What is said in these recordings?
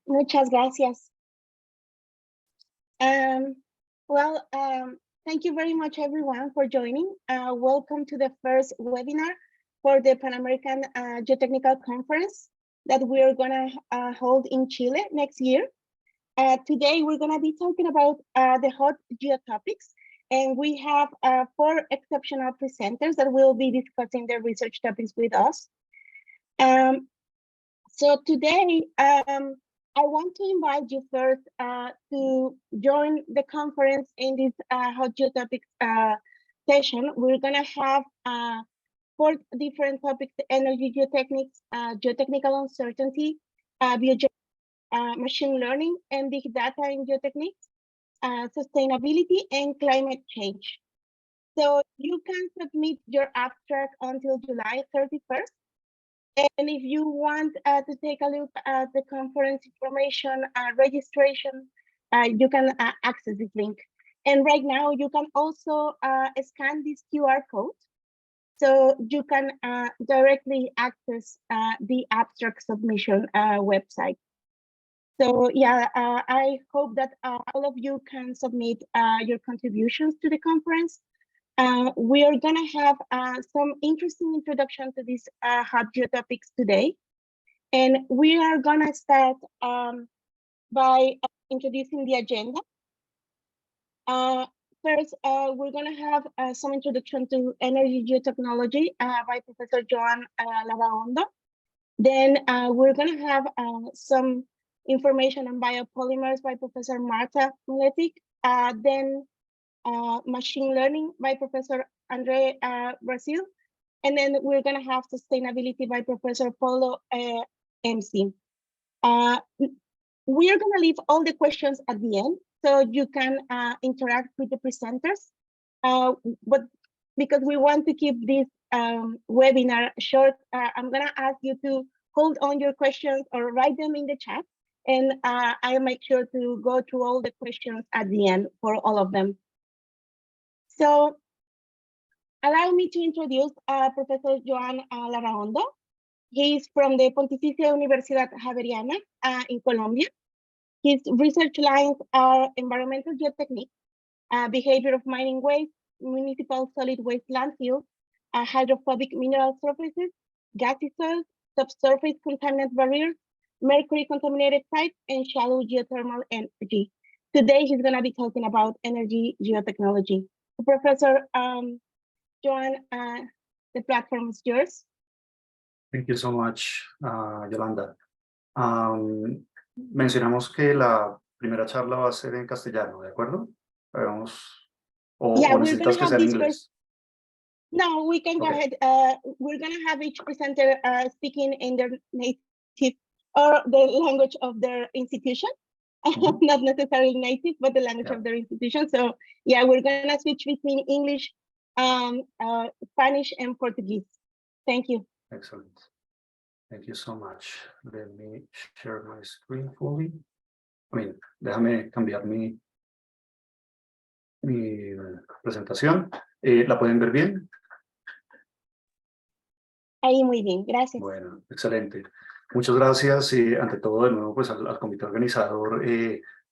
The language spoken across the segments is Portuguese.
Muchas gracias. Um, thank you very much, everyone, for joining. Welcome to the first webinar for the Pan American Geotechnical Conference that we're gonna hold in Chile next year. Today, we're gonna be talking about the hot geotopics, and we have 4 exceptional presenters that will be discussing their research topics with us. So today, I want to invite you first to join the conference in this hot geotopics session. We're gonna have 4 different topics: energy geotechnics, geotechnical uncertainty, machine learning and big data in geotechnics, sustainability and climate change. So you can submit your abstract until July 31st. And if you want to take a look at the conference information registration, you can access this link. And right now, you can also scan this QR code, so you can directly access the abstract submission website. So yeah, I hope that all of you can submit your contributions to the conference. We are gonna have some interesting introduction to these hot geotopics today. And we are gonna start by introducing the agenda. First, we're gonna have some introduction to energy geotechnology by Professor Joan Larraondo. Then we're gonna have some information on biopolymers by Professor Marta Mletic. Then machine learning by Professor Andre Brazil. And then we're gonna have sustainability by Professor Paulo MC. We are gonna leave all the questions at the end, so you can interact with the presenters. But because we want to keep this webinar short, I'm gonna ask you to hold on your questions or write them in the chat, and I'll make sure to go through all the questions at the end for all of them. So allow me to introduce Professor Joan Larraondo. He is from the Pontificia Universidad Javeriana in Colombia. His research lines are environmental geotechniques, behavior of mining waste, municipal solid waste landfills, hydrophobic mineral surfaces, gassy soils, subsurface contaminant barriers, mercury contaminated sites, and shallow geothermal energy. Today, he's going to be talking about energy geotechnology. Professor Joan, the platform is yours. Thank you so much, Yolanda. Mencionamos que la primera charla va a ser en castellano, ¿de acuerdo? O necesitas que sea en inglés. No, we can go ahead. We're going to have each presenter speaking in their native or the language of their institution. Not necessarily native, but the language of their institution. So yeah, we're going to switch between English, Spanish, and Portuguese. Thank you. Excellent. Thank you so much. Let me share my screen fully. Déjame cambiar mi presentación. ¿La pueden ver bien? Ahí muy bien, gracias. Bueno, excelente. Muchas gracias y ante todo de nuevo pues al comité organizador,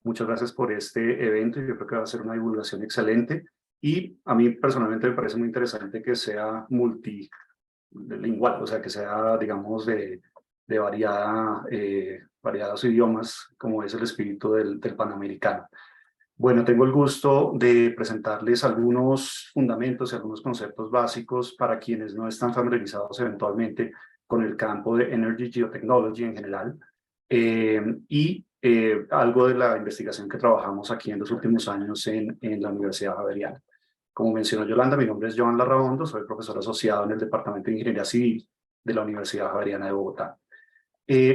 muchas gracias por este evento. Yo creo que va a ser una divulgación excelente y a mí personalmente me parece muy interesante que sea multilingual, o sea que sea digamos de variados idiomas como es el espíritu del Panamericano. Bueno, tengo el gusto de presentarles algunos fundamentos y algunos conceptos básicos para quienes no están familiarizados eventualmente con el campo de Energy Geotechnology en general y algo de la investigación que trabajamos aquí en los últimos años en la Universidad Javeriana. Como mencionó Yolanda, mi nombre es Joan Larraondo, soy profesor asociado en el Departamento de Ingeniería Civil de la Universidad Javeriana de Bogotá.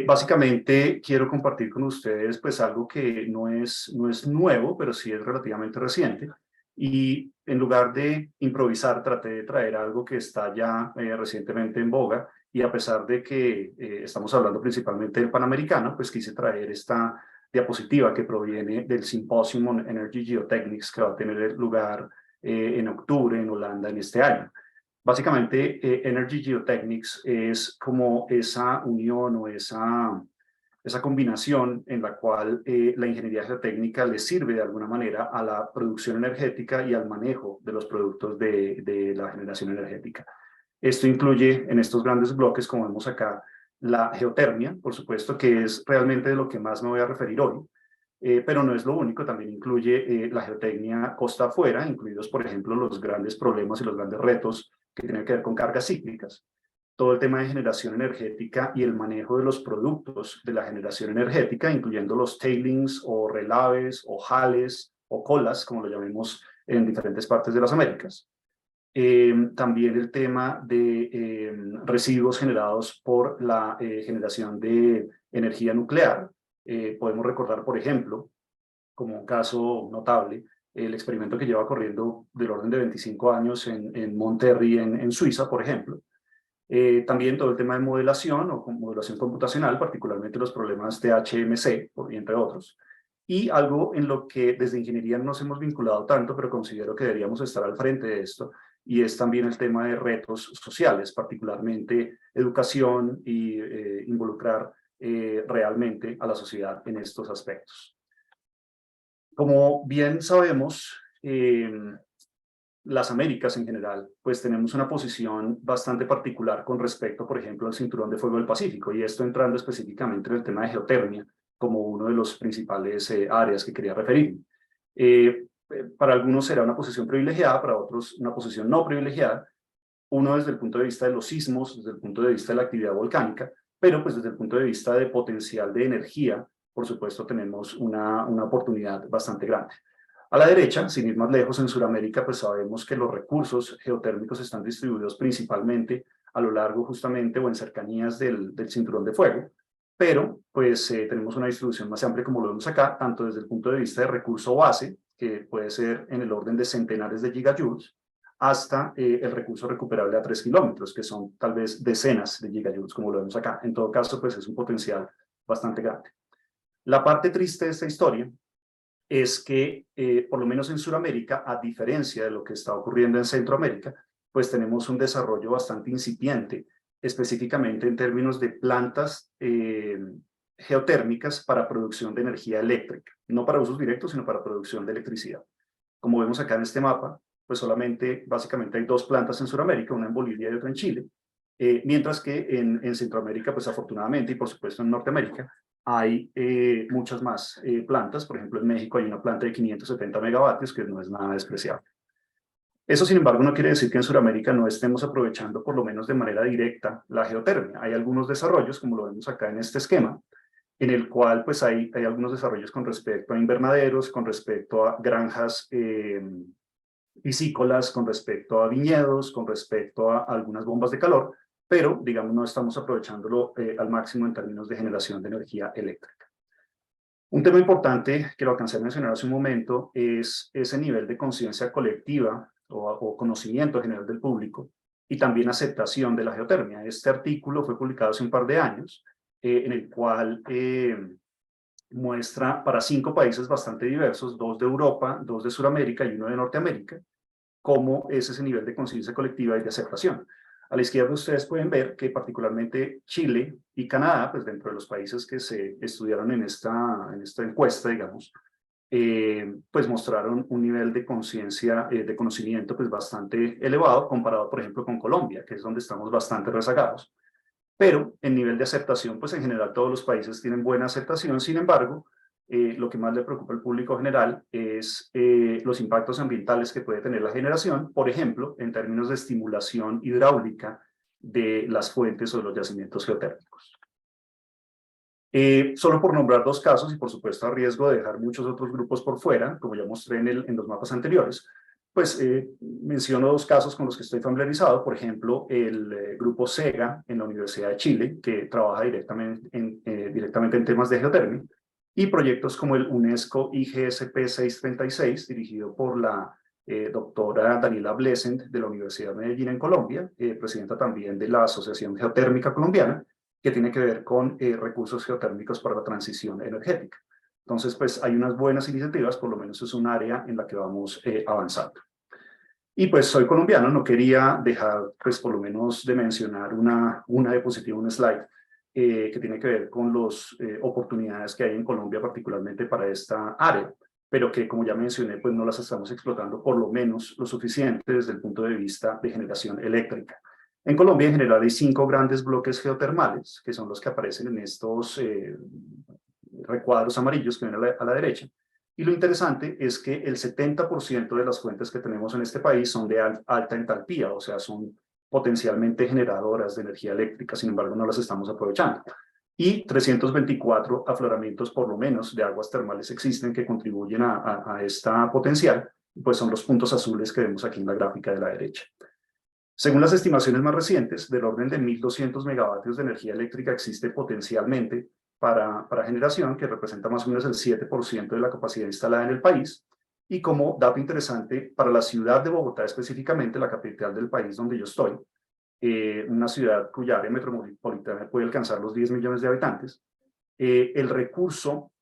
Básicamente quiero compartir con ustedes pues algo que no es nuevo, pero sí es relativamente reciente. Y en lugar de improvisar, traté de traer algo que está ya recientemente en boga. Y a pesar de que estamos hablando principalmente del Panamericano, pues quise traer esta diapositiva que proviene del Symposium on Energy Geotechnics que va a tener lugar en octubre en Holanda en este año. Básicamente, Energy Geotechnics es como esa unión o esa esa combinación en la cual la ingeniería geotécnica le sirve de alguna manera a la producción energética y al manejo de los productos de la generación energética. Esto incluye en estos grandes bloques, como vemos acá, la geotermia, por supuesto, que es realmente de lo que más me voy a referir hoy, pero no es lo único, también incluye la geotecnia costa afuera, incluidos, por ejemplo, los grandes problemas y los grandes retos que tienen que ver con cargas cíclicas, todo el tema de generación energética y el manejo de los productos de la generación energética, incluyendo los tailings o relaves o jales o colas, como lo llamemos en diferentes partes de las Américas. También el tema de residuos generados por la generación de energía nuclear. Podemos recordar, por ejemplo, como un caso notable, el experimento que lleva corriendo del orden de 25 años en Monterrey, en Suiza, por ejemplo. También todo el tema de modelación o modelación computacional, particularmente los problemas de HMC, entre otros. Y algo en lo que desde ingeniería no nos hemos vinculado tanto, pero considero que deberíamos estar al frente de esto, y es también el tema de retos sociales, particularmente educación y involucrar realmente a la sociedad en estos aspectos. Como bien sabemos, las Américas en general, pues tenemos una posición bastante particular con respecto, por ejemplo, al Cinturón de Fuego del Pacífico, y esto entrando específicamente en el tema de geotermia, como uno de los principales áreas que quería referir. Para algunos será una posición privilegiada, para otros una posición no privilegiada, uno desde el punto de vista de los sismos, desde el punto de vista de la actividad volcánica, pero pues desde el punto de vista de potencial de energía, por supuesto tenemos una oportunidad bastante grande. A la derecha, sin ir más lejos, en Sudamérica, pues sabemos que los recursos geotérmicos están distribuidos principalmente a lo largo justamente o en cercanías del cinturón de fuego, pero pues tenemos una distribución más amplia como lo vemos acá, tanto desde el punto de vista de recurso base, que puede ser en el orden de centenares de gigajoules, hasta el recurso recuperable a 3 kilómetros, que son tal vez decenas de gigajoules, como lo vemos acá. En todo caso, pues es un potencial bastante grande. La parte triste de esta historia es que, por lo menos en Sudamérica, a diferencia de lo que está ocurriendo en Centroamérica, pues tenemos un desarrollo bastante incipiente, específicamente en términos de plantas geotérmicas para producción de energía eléctrica, no para usos directos, sino para producción de electricidad. Como vemos acá en este mapa, pues solamente, básicamente hay 2 plantas en Sudamérica, una en Bolivia y otra en Chile, mientras que en Centroamérica, pues afortunadamente, y por supuesto en Norteamérica, hay muchas más plantas. Por ejemplo, en México hay una planta de 570 megavatios, que no es nada despreciable. Eso, sin embargo, no quiere decir que en Sudamérica no estemos aprovechando, por lo menos de manera directa, la geotermia. Hay algunos desarrollos, como lo vemos acá en este esquema, en el cual pues hay algunos desarrollos con respecto a invernaderos, con respecto a granjas piscícolas, con respecto a viñedos, con respecto a algunas bombas de calor, pero, digamos, no estamos aprovechándolo al máximo en términos de generación de energía eléctrica. Un tema importante que lo alcancé a mencionar hace un momento es ese nivel de conciencia colectiva o conocimiento general del público y también aceptación de la geotermia. Este artículo fue publicado hace un par de años, en el cual muestra para 5 países bastante diversos, 2 de Europa, 2 de Sudamérica y 1 de Norteamérica, cómo es ese nivel de conciencia colectiva y de aceptación. A la izquierda ustedes pueden ver que particularmente Chile y Canadá, pues dentro de los países que se estudiaron en esta encuesta, digamos, pues mostraron un nivel de conciencia, de conocimiento pues bastante elevado comparado, por ejemplo, con Colombia, que es donde estamos bastante rezagados. Pero en nivel de aceptación, pues en general todos los países tienen buena aceptación. Sin embargo, lo que más le preocupa al público general es los impactos ambientales que puede tener la generación, por ejemplo, en términos de estimulación hidráulica de las fuentes o de los yacimientos geotérmicos. Solo por nombrar 2 casos, y por supuesto a riesgo de dejar muchos otros grupos por fuera, como ya mostré en los mapas anteriores, pues menciono 2 casos con los que estoy familiarizado. Por ejemplo, el grupo SEGA en la Universidad de Chile, que trabaja directamente en temas de geotermia, y proyectos como el UNESCO IGSP 636, dirigido por la doctora Daniela Blesent de la Universidad de Medellín en Colombia, presidenta también de la Asociación Geotérmica Colombiana, que tiene que ver con recursos geotérmicos para la transición energética. Entonces, pues hay unas buenas iniciativas, por lo menos es un área en la que vamos avanzando. Y pues soy colombiano, no quería dejar, pues por lo menos de mencionar una diapositiva, un slide, que tiene que ver con las oportunidades que hay en Colombia, particularmente para esta área, pero que, como ya mencioné, pues no las estamos explotando por lo menos lo suficiente desde el punto de vista de generación eléctrica. En Colombia, en general, hay 5 grandes bloques geotermales, que son los que aparecen en estos recuadros amarillos que ven a la derecha. Y lo interesante es que el 70% de las fuentes que tenemos en este país son de alta entalpía, o sea, son potencialmente generadoras de energía eléctrica, sin embargo, no las estamos aprovechando. Y 324 afloramientos, por lo menos, de aguas termales existen que contribuyen a esta potencial, pues son los puntos azules que vemos aquí en la gráfica de la derecha. Según las estimaciones más recientes, del orden de 1.200 megavatios de energía eléctrica existe potencialmente para generación, que representa más o menos el 7% de la capacidad instalada en el país. Y como dato interesante, para la ciudad de Bogotá específicamente, la capital del país donde yo estoy, una ciudad cuya área metropolitana puede alcanzar los 10 millones de habitantes, el recurso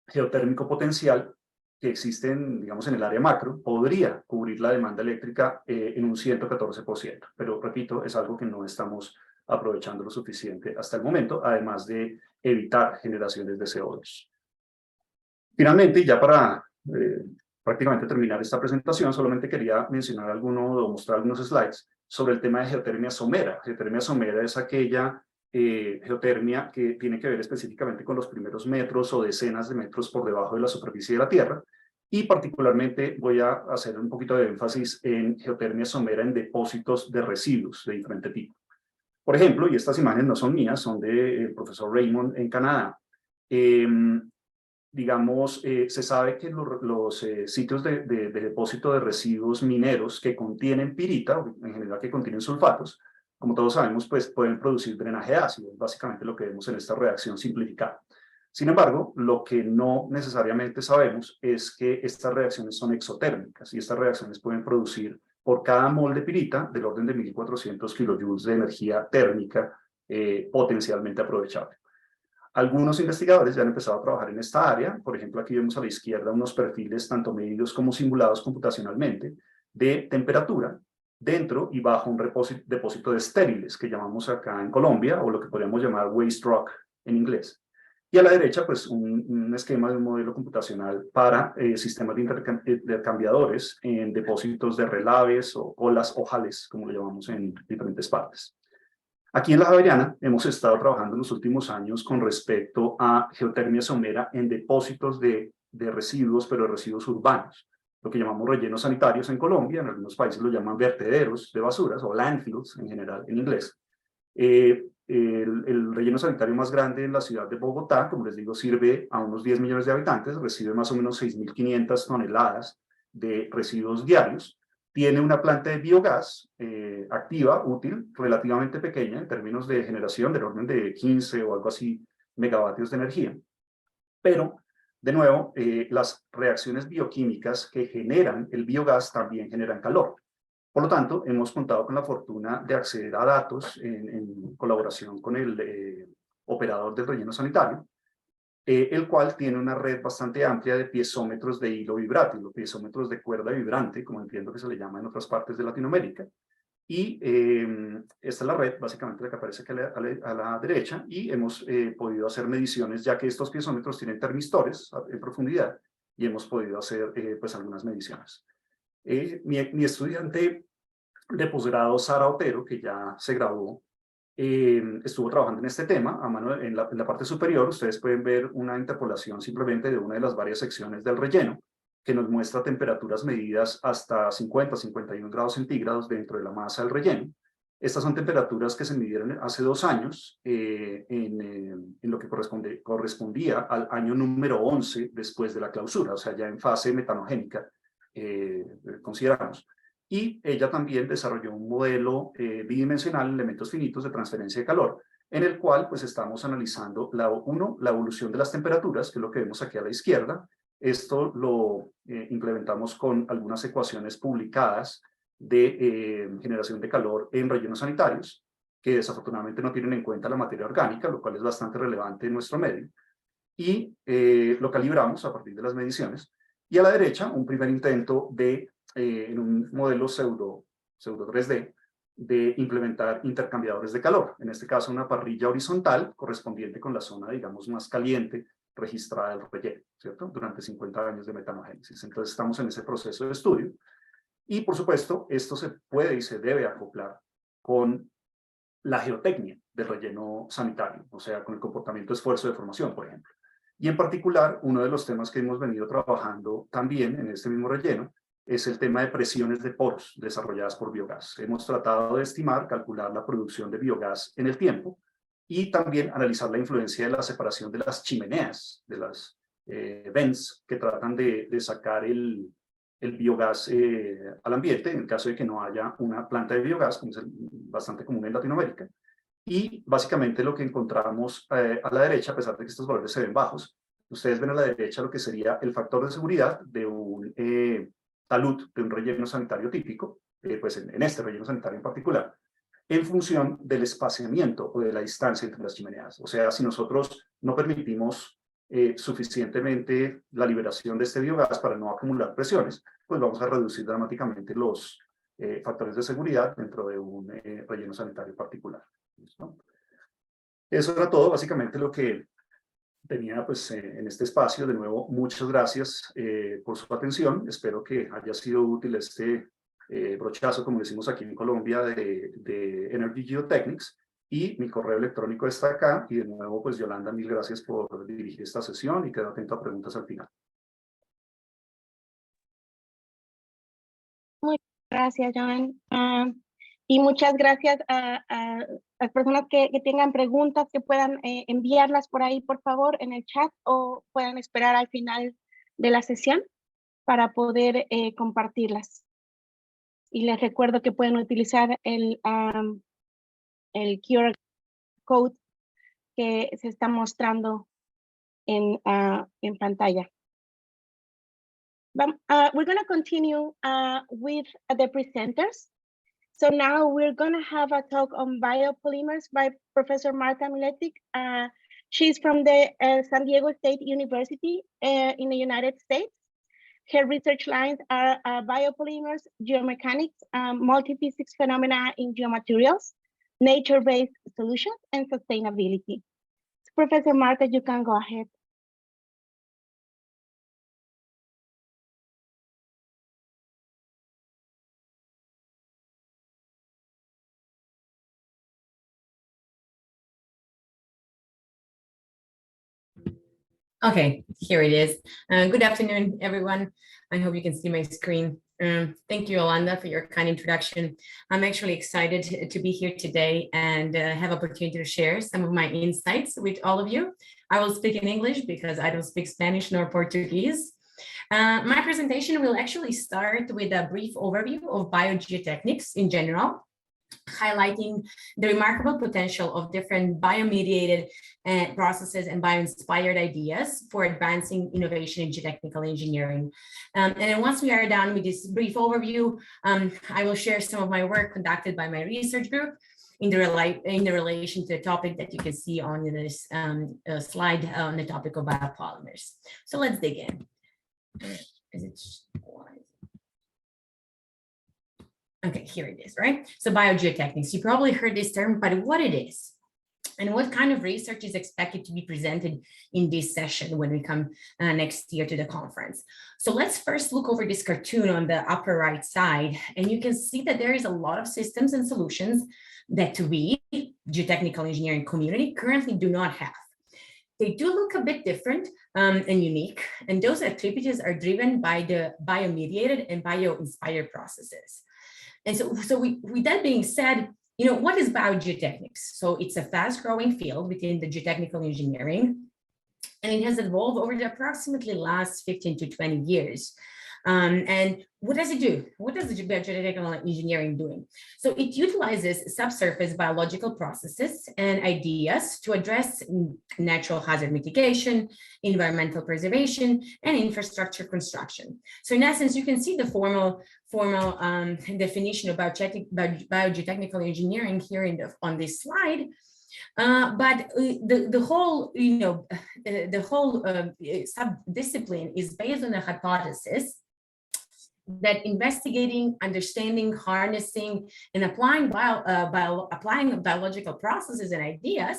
geotérmico potencial que existe digamos, en el área macro podría cubrir la demanda eléctrica en un 114%. Pero repito, es algo que no estamos aprovechando lo suficiente hasta el momento, además de evitar generaciones de CO2. Finalmente, ya para prácticamente terminar esta presentación, solamente quería mencionar o mostrar algunos slides sobre el tema de geotermia somera. Geotermia somera es aquella geotermia que tiene que ver específicamente con los primeros metros o decenas de metros por debajo de la superficie de la Tierra, y particularmente voy a hacer un poquito de énfasis en geotermia somera en depósitos de residuos de diferente tipo. Por ejemplo, y estas imágenes no son mías, son del profesor Raymond en Canadá, digamos, se sabe que los sitios de depósito de residuos mineros que contienen pirita, en general que contienen sulfatos, como todos sabemos, pues pueden producir drenaje ácido, básicamente lo que vemos en esta reacción simplificada. Sin embargo, lo que no necesariamente sabemos es que estas reacciones son exotérmicas y estas reacciones pueden producir por cada mol de pirita del orden de 1.400 kilojoules de energía térmica potencialmente aprovechable. Algunos investigadores ya han empezado a trabajar en esta área. Por ejemplo, aquí vemos a la izquierda unos perfiles tanto medidos como simulados computacionalmente de temperatura dentro y bajo un depósito de estériles que llamamos acá en Colombia, o lo que podríamos llamar waste rock en inglés. Y a la derecha, pues un esquema de un modelo computacional para sistemas de intercambiadores en depósitos de relaves o olas o jales, como lo llamamos en diferentes partes. Aquí en la Javeriana hemos estado trabajando en los últimos años con respecto a geotermia somera en depósitos de residuos, pero de residuos urbanos, lo que llamamos rellenos sanitarios en Colombia. En algunos países lo llaman vertederos de basuras o landfills en general en inglés. El relleno sanitario más grande en la ciudad de Bogotá, como les digo, sirve a unos 10 millones de habitantes, recibe más o menos 6.500 toneladas de residuos diarios. Tiene una planta de biogás activa, útil, relativamente pequeña en términos de generación, del orden de 15 o algo así megavatios de energía. Pero, de nuevo, las reacciones bioquímicas que generan el biogás también generan calor. Por lo tanto, hemos contado con la fortuna de acceder a datos en colaboración con el operador del relleno sanitario, el cual tiene una red bastante amplia de piezómetros de hilo vibrátil, piezómetros de cuerda vibrante, como entiendo que se le llama en otras partes de Latinoamérica. Y esta es la red, básicamente la que aparece aquí a la derecha, y hemos podido hacer mediciones, ya que estos piezómetros tienen termistores en profundidad, y hemos podido hacer pues algunas mediciones. Mi estudiante de posgrado, Sara Otero, que ya se graduó, estuvo trabajando en este tema a mano en la parte superior. Ustedes pueden ver una interpolación simplemente de una de las varias secciones del relleno que nos muestra temperaturas medidas hasta 50-51 grados centígrados dentro de la masa del relleno. Estas son temperaturas que se midieron hace 2 años en lo que correspondía al año número 11 después de la clausura, o sea, ya en fase metanogénica, consideramos. Y ella también desarrolló un modelo bidimensional en elementos finitos de transferencia de calor, en el cual pues estamos analizando la evolución de las temperaturas, que es lo que vemos aquí a la izquierda. Esto lo implementamos con algunas ecuaciones publicadas de generación de calor en rellenos sanitarios, que desafortunadamente no tienen en cuenta la materia orgánica, lo cual es bastante relevante en nuestro medio. Y lo calibramos a partir de las mediciones. Y a la derecha, un primer intento de en un modelo pseudo 3D, de implementar intercambiadores de calor, en este caso una parrilla horizontal correspondiente con la zona, digamos, más caliente registrada del relleno, ¿cierto? Durante 50 años de metanogénesis. Entonces estamos en ese proceso de estudio y, por supuesto, esto se puede y se debe acoplar con la geotecnia del relleno sanitario, o sea, con el comportamiento esfuerzo de formación, por ejemplo. Y en particular, uno de los temas que hemos venido trabajando también en este mismo relleno es el tema de presiones de poros desarrolladas por biogás. Hemos tratado de estimar, calcular la producción de biogás en el tiempo y también analizar la influencia de la separación de las chimeneas, de las vents que tratan de sacar el biogás al ambiente, en el caso de que no haya una planta de biogás, como es bastante común en Latinoamérica. Y básicamente lo que encontramos a la derecha, a pesar de que estos valores se ven bajos, ustedes ven a la derecha lo que sería el factor de seguridad de un talud, de un relleno sanitario típico, pues en este relleno sanitario en particular, en función del espaciamiento o de la distancia entre las chimeneas. O sea, si nosotros no permitimos suficientemente la liberación de este biogás para no acumular presiones, pues vamos a reducir dramáticamente los factores de seguridad dentro de un relleno sanitario particular. ¿Listo? Eso era todo, básicamente lo que tenía pues, en este espacio. De nuevo, muchas gracias por su atención. Espero que haya sido útil este brochazo, como decimos aquí en Colombia, de Energy Geotechnics. Y mi correo electrónico está acá. Y de nuevo, pues Yolanda, mil gracias por dirigir esta sesión y quedo atento a preguntas al final. Muchas gracias, Joan. Y muchas gracias a las personas que tengan preguntas, que puedan enviarlas por ahí, por favor, en el chat, o puedan esperar al final de la sesión para poder compartirlas. Y les recuerdo que pueden utilizar el QR code que se está mostrando en pantalla. We're going to continue with the presenters. So now we're going to have a talk on biopolymers by Professor Marta Miletic. She's from the San Diego State University in the United States. Her research lines are biopolymers, geomechanics, multiphysics phenomena in geomaterials, nature-based solutions, and sustainability. So Professor Marta, you can go ahead. Okay, here it is. Good afternoon, everyone. I hope you can see my screen. Thank you, Yolanda, for your kind introduction. I'm actually excited to be here today and have opportunity to share some of my insights with all of you. I will speak in English because I don't speak Spanish nor Portuguese. My presentation will actually start with a brief overview of biogeotechnics in general, highlighting the remarkable potential of different biomediated processes and bio-inspired ideas for advancing innovation in geotechnical engineering. And then once we are done with this brief overview, I will share some of my work conducted by my research group in the relation to the topic that you can see on this slide on the topic of biopolymers. So let's dig in. Okay, here it is, right? So biogeotechnics, you probably heard this term, but what it is and what kind of research is expected to be presented in this session when we come next year to the conference. So let's first look over this cartoon on the upper right side, and you can see that there is a lot of systems and solutions that we, geotechnical engineering community, currently do not have. They do look a bit different and unique, and those activities are driven by the biomediated and bio-inspired processes. And so with that being said, you know, what is biogeotechnics? So it's a fast-growing field within the geotechnical engineering, and it has evolved over the approximately last 15 to 20 years. And what does it do? What does the geotechnical engineering doing? So it utilizes subsurface biological processes and ideas to address natural hazard mitigation, environmental preservation, and infrastructure construction. So in essence, you can see the formal definition of biogeotechnical engineering here on this slide. But the whole, you know, the whole subdiscipline is based on a hypothesis that investigating, understanding, harnessing, and applying biological processes and ideas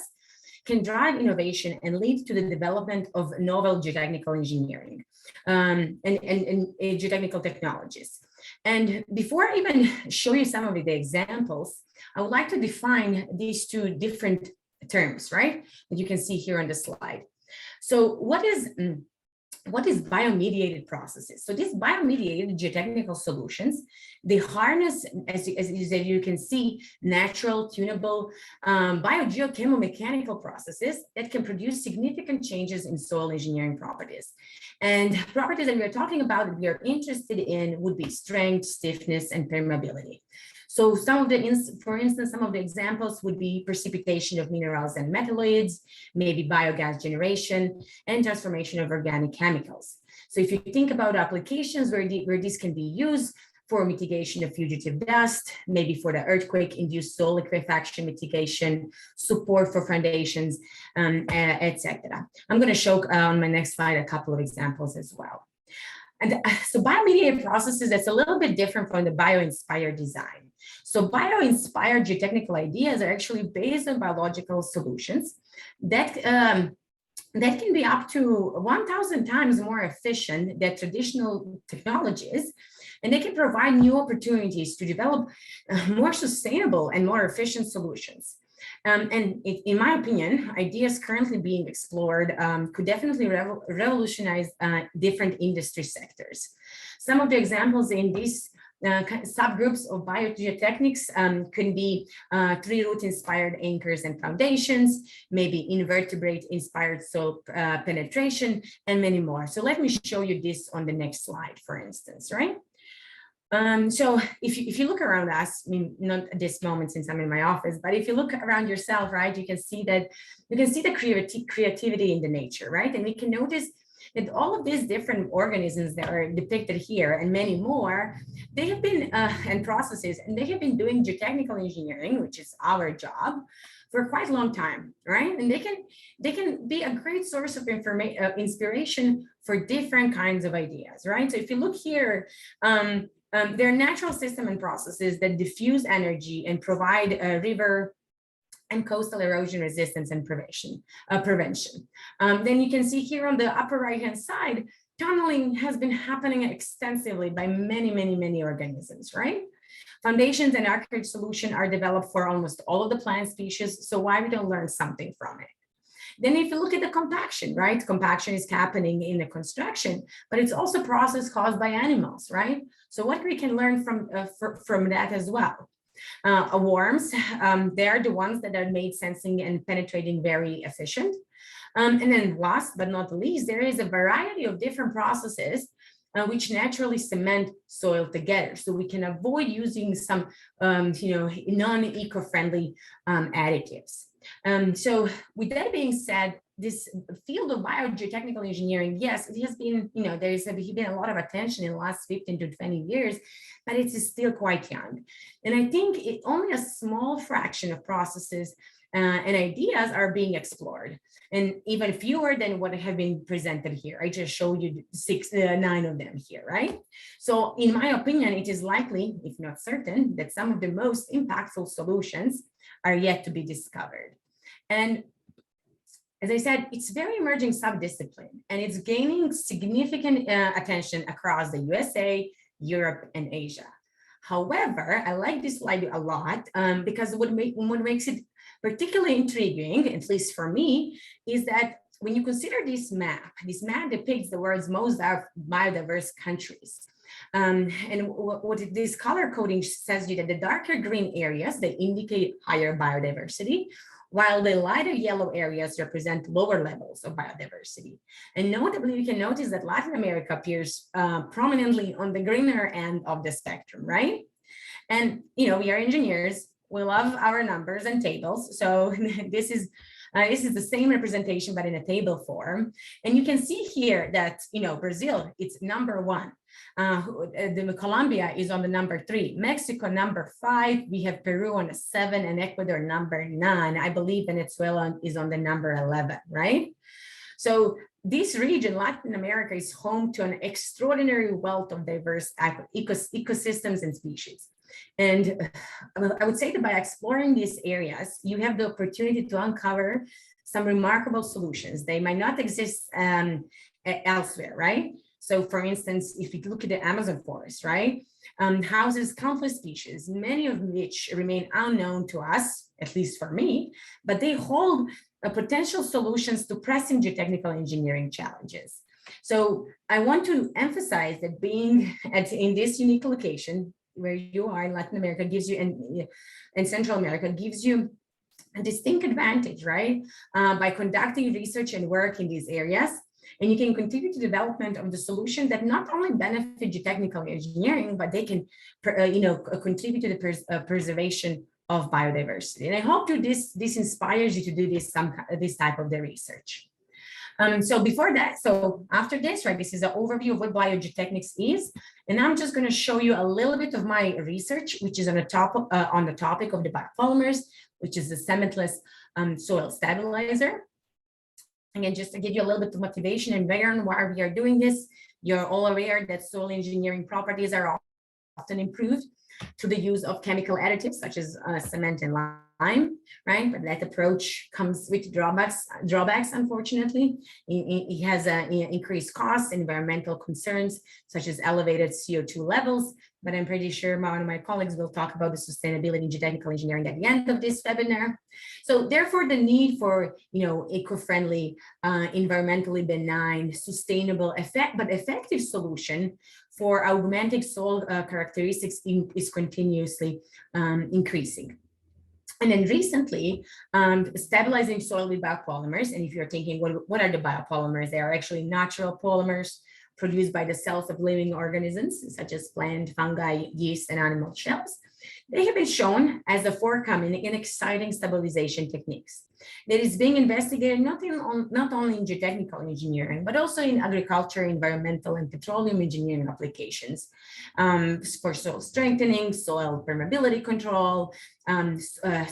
can drive innovation and lead to the development of novel geotechnical engineering and geotechnical technologies. And before I even show you some of the examples, I would like to define these two different terms, right? That you can see here on the slide. So what is biomediated processes? So these biomediated geotechnical solutions, they harness, as you can see, natural, tunable, biogeochemomechanical processes that can produce significant changes in soil engineering properties. And properties that we are talking about that we are interested in would be strength, stiffness, and permeability. So for instance, some of the examples would be precipitation of minerals and metalloids, maybe biogas generation, and transformation of organic chemicals. So if you think about applications where these can be used for mitigation of fugitive dust, maybe for the earthquake-induced soil liquefaction mitigation, support for foundations, etc. I'm going to show on my next slide a couple of examples as well. And so biomediated processes, that's a little bit different from the bio-inspired design. So bio-inspired geotechnical ideas are actually based on biological solutions that can be up to 1,000 times more efficient than traditional technologies, and they can provide new opportunities to develop more sustainable and more efficient solutions. And in my opinion, ideas currently being explored could definitely revolutionize different industry sectors. Some of the examples in these subgroups of biogeotechnics could be tree root inspired anchors and foundations, maybe invertebrate inspired soil penetration, and many more. So let me show you this on the next slide, for instance, right? So if you look around us, I mean, not at this moment since I'm in my office, but if you look around yourself, right, you can see the creativity in the nature, right? And we can notice that all of these different organisms that are depicted here and many more, they have been, and processes, and they have been doing geotechnical engineering, which is our job, for quite a long time, right? And they can be a great source of inspiration for different kinds of ideas, right? So if you look here, there are natural systems and processes that diffuse energy and provide river and coastal erosion resistance and prevention. Then you can see here on the upper right-hand side, tunneling has been happening extensively by many organisms, right? Foundations and architecture solutions are developed for almost all of the plant species, so why we don't learn something from it? Then if you look at the compaction, right? Compaction is happening in the construction, but it's also a process caused by animals, right? So what we can learn from that as well. Worms, they're the ones that are made sensing and penetrating very efficient. And then last but not least, there is a variety of different processes which naturally cement soil together. So we can avoid using some, non-eco-friendly additives. So with that being said, this field of biogeotechnical engineering, yes, it has been, there's been a lot of attention in the last 15 to 20 years, but it's still quite young. And I think only a small fraction of processes and ideas are being explored, and even fewer than what have been presented here. I just showed you 9 of them here, right? So in my opinion, it is likely, if not certain, that some of the most impactful solutions are yet to be discovered. And as I said, it's a very emerging subdiscipline, and it's gaining significant attention across the USA, Europe, and Asia. However, I like this slide a lot because what makes it particularly intriguing, at least for me, is that when you consider this map depicts the world's most biodiverse countries. And what this color coding says you that the darker green areas, they indicate higher biodiversity, while the lighter yellow areas represent lower levels of biodiversity. And notably, we can notice that Latin America appears prominently on the greener end of the spectrum, right? And, we are engineers, we love our numbers and tables. So this is the same representation, but in a table form. And you can see here that, Brazil, it's number 1. Colombia is on the number 3, Mexico number 5, we have Peru on the 7, and Ecuador number 9. I believe Venezuela is on the number 11, right? So this region, Latin America, is home to an extraordinary wealth of diverse ecosystems and species. And I would say that by exploring these areas, you have the opportunity to uncover some remarkable solutions. They might not exist elsewhere, right? So for instance, if you look at the Amazon forest, right, houses countless species, many of which remain unknown to us, at least for me, but they hold potential solutions to pressing geotechnical engineering challenges. So I want to emphasize that being in this unique location where you are in Latin America gives you, and Central America gives you a distinct advantage, right? By conducting research and work in these areas, and you can contribute to the development of the solution that not only benefit geotechnical engineering, but they can, contribute to the preservation of biodiversity. And I hope this inspires you to do this type of the research. So after this, right, this is an overview of what biogeotechnics is, and I'm just going to show you a little bit of my research, which is on the topic of the biopolymers, which is the cementless soil stabilizer. Again, just to give you a little bit of motivation and background why we are doing this, you're all aware that soil engineering properties are often improved through the use of chemical additives such as cement and lime, right? But that approach comes with drawbacks, unfortunately. It has increased costs, environmental concerns, such as elevated CO2 levels, but I'm pretty sure one of my colleagues will talk about the sustainability in geotechnical engineering at the end of this webinar. So therefore, the need for, eco-friendly, environmentally benign, sustainable, but effective solution for augmenting soil characteristics is continuously increasing. And then recently, stabilizing soil with biopolymers, and if you're thinking, what are the biopolymers? They are actually natural polymers produced by the cells of living organisms, such as plant, fungi, yeast, and animal shells. They have been shown as a forthcoming and exciting stabilization techniques that is being investigated not only in geotechnical engineering, but also in agriculture, environmental, and petroleum engineering applications for soil strengthening, soil permeability control,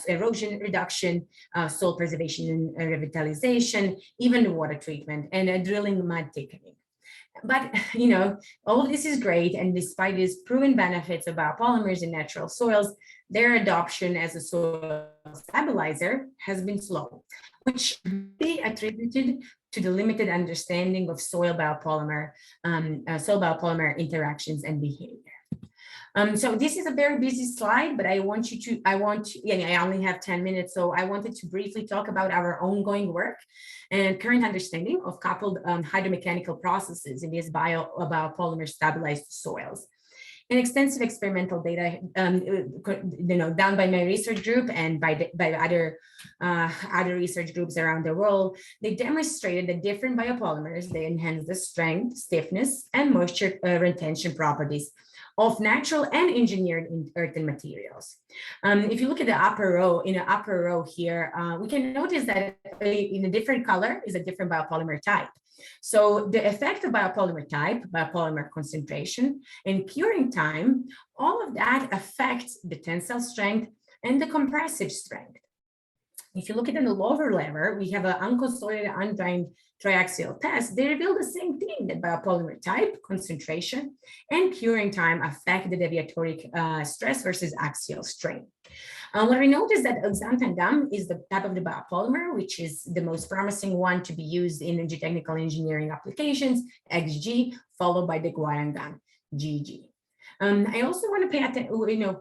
erosion reduction, soil preservation and revitalization, even water treatment, and drilling mud thickening. But, all of this is great. And despite these proven benefits of biopolymers in natural soils, their adoption as a soil stabilizer has been slow, which may be attributed to the limited understanding of soil biopolymers interactions and behavior. So this is a very busy slide, but I only have 10 minutes. So I wanted to briefly talk about our ongoing work and current understanding of coupled hydromechanical processes in these biopolymer stabilized soils. And extensive experimental data, done by my research group and by other research groups around the world, they demonstrated that different biopolymers, they enhance the strength, stiffness, and moisture retention properties of natural and engineered earthen materials. If you look at the upper row here, we can notice that in a different color is a different biopolymer type. So the effect of biopolymer type, biopolymer concentration, and curing time, all of that affects the tensile strength and the compressive strength. If you look at the lower level, we have an unconsolidated undrained triaxial test. They reveal the same thing, that biopolymer type, concentration, and curing time affect the deviatoric stress versus axial strain. What we noticed that xanthan gum is the type of the biopolymer, which is the most promising one to be used in geotechnical engineering applications, XG, followed by the guarangan, GG. I also want to pay attention,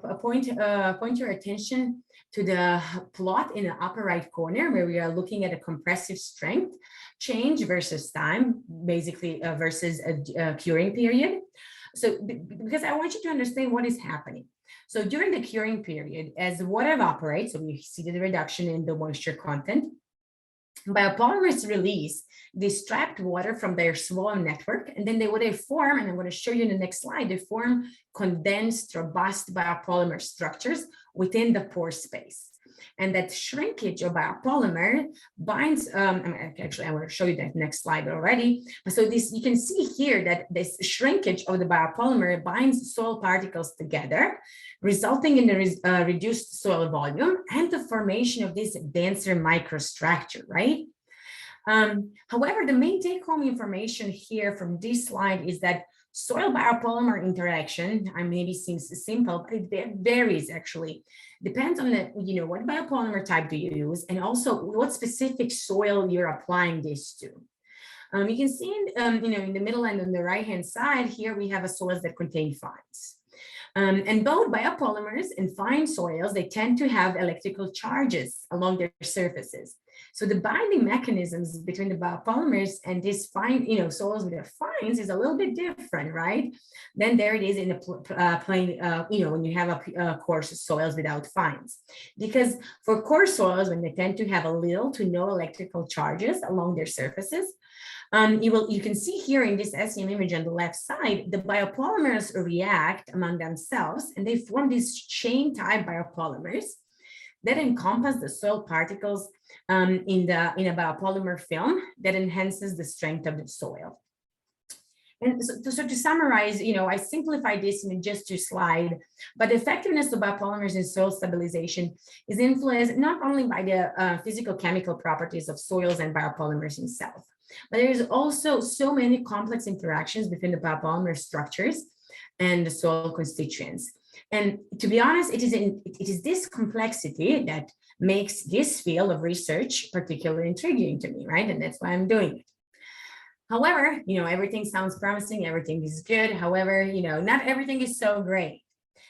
point your attention to the plot in the upper right corner, where we are looking at a compressive strength change versus time, basically versus a curing period. So because I want you to understand what is happening. So during the curing period, as the water evaporates, so we see the reduction in the moisture content, biopolymers release this trapped water from their swollen network, and then they form, and I'm going to show you in the next slide, they form condensed, robust biopolymer structures within the pore space. And that shrinkage of biopolymer binds, actually, I want to show you that next slide already. So you can see here that this shrinkage of the biopolymer binds soil particles together, resulting in a reduced soil volume and the formation of this denser microstructure, right? However, the main take-home information here from this slide is that soil biopolymer interaction, I maybe seems simple, but it varies actually. Depends on the, what biopolymer type do you use, and also what specific soil you're applying this to. You can see in the middle and on the right-hand side here, we have a soils that contain fines. And both biopolymers and fine soils, they tend to have electrical charges along their surfaces. So the binding mechanisms between the biopolymers and these fine, soils with their fines is a little bit different, right? Then there it is in the plain, when you have a coarse soils without fines. Because for coarse soils, when they tend to have a little to no electrical charges along their surfaces, you can see here in this SEM image on the left side, the biopolymers react among themselves and they form these chain type biopolymers that encompass the soil particles in a biopolymer film that enhances the strength of the soil. And so to summarize, I simplified this in just 2 slides, but the effectiveness of biopolymers in soil stabilization is influenced not only by the physical chemical properties of soils and biopolymers themselves, but there's also so many complex interactions between the biopolymer structures and the soil constituents. And to be honest, it is this complexity that makes this field of research particularly intriguing to me, right? And that's why I'm doing it. However, everything sounds promising, everything is good. However, not everything is so great.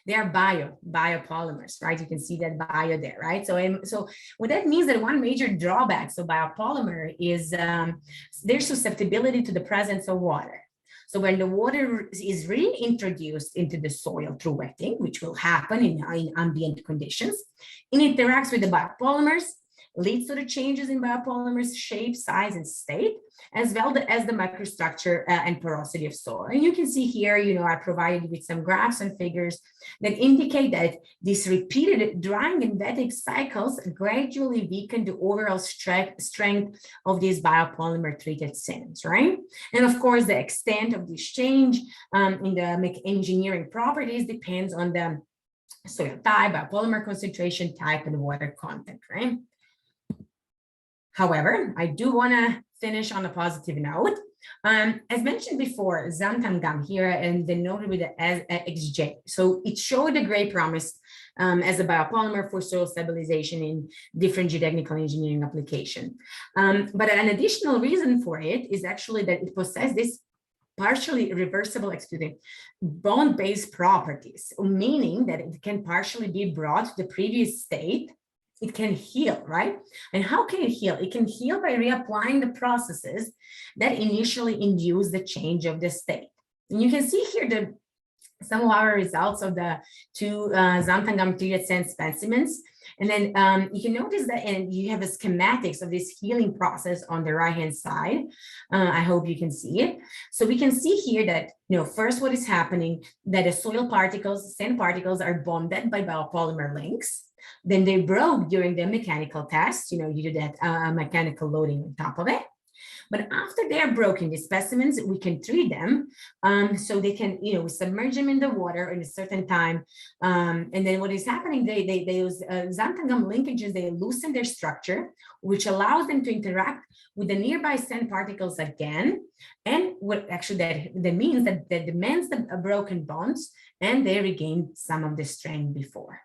They are biopolymers, right? You can see that bio there, right? So what that means that one major drawback of biopolymer is their susceptibility to the presence of water. So when the water is reintroduced into the soil through wetting, which will happen in ambient conditions, it interacts with the biopolymers, leads to the changes in biopolymers shape, size, and state, as well as the microstructure and porosity of soil. And you can see here, I provided with some graphs and figures that indicate that these repeated drying and wetting cycles gradually weaken the overall strength of these biopolymer treated sands, right? And of course, the extent of this change in the engineering properties depends on the soil type, biopolymer concentration type, and water content, right? However, I do want to finish on a positive note. As mentioned before, xanthan here and the noted with the XJ. So it showed a great promise as a biopolymer for soil stabilization in different geotechnical engineering application. But an additional reason for it is actually that it possesses this partially reversible, bond-based properties, meaning that it can partially be brought to the previous state. It can heal, right? And how can it heal? It can heal by reapplying the processes that initially induce the change of the state. And you can see here some of our results of the 2 xanthan gum treated sand specimens. And then you can notice that, and you have a schematics of this healing process on the right-hand side. I hope you can see it. So we can see here that, first what is happening, that the soil particles, sand particles are bonded by biopolymer links. Then they broke during the mechanical test, you do that mechanical loading on top of it. But after they are broken, the specimens, we can treat them so they can, we submerge them in the water in a certain time. And then what is happening, they use xanthan gum linkages, they loosen their structure, which allows them to interact with the nearby sand particles again. And what actually that means that demands the broken bonds and they regain some of the strength before.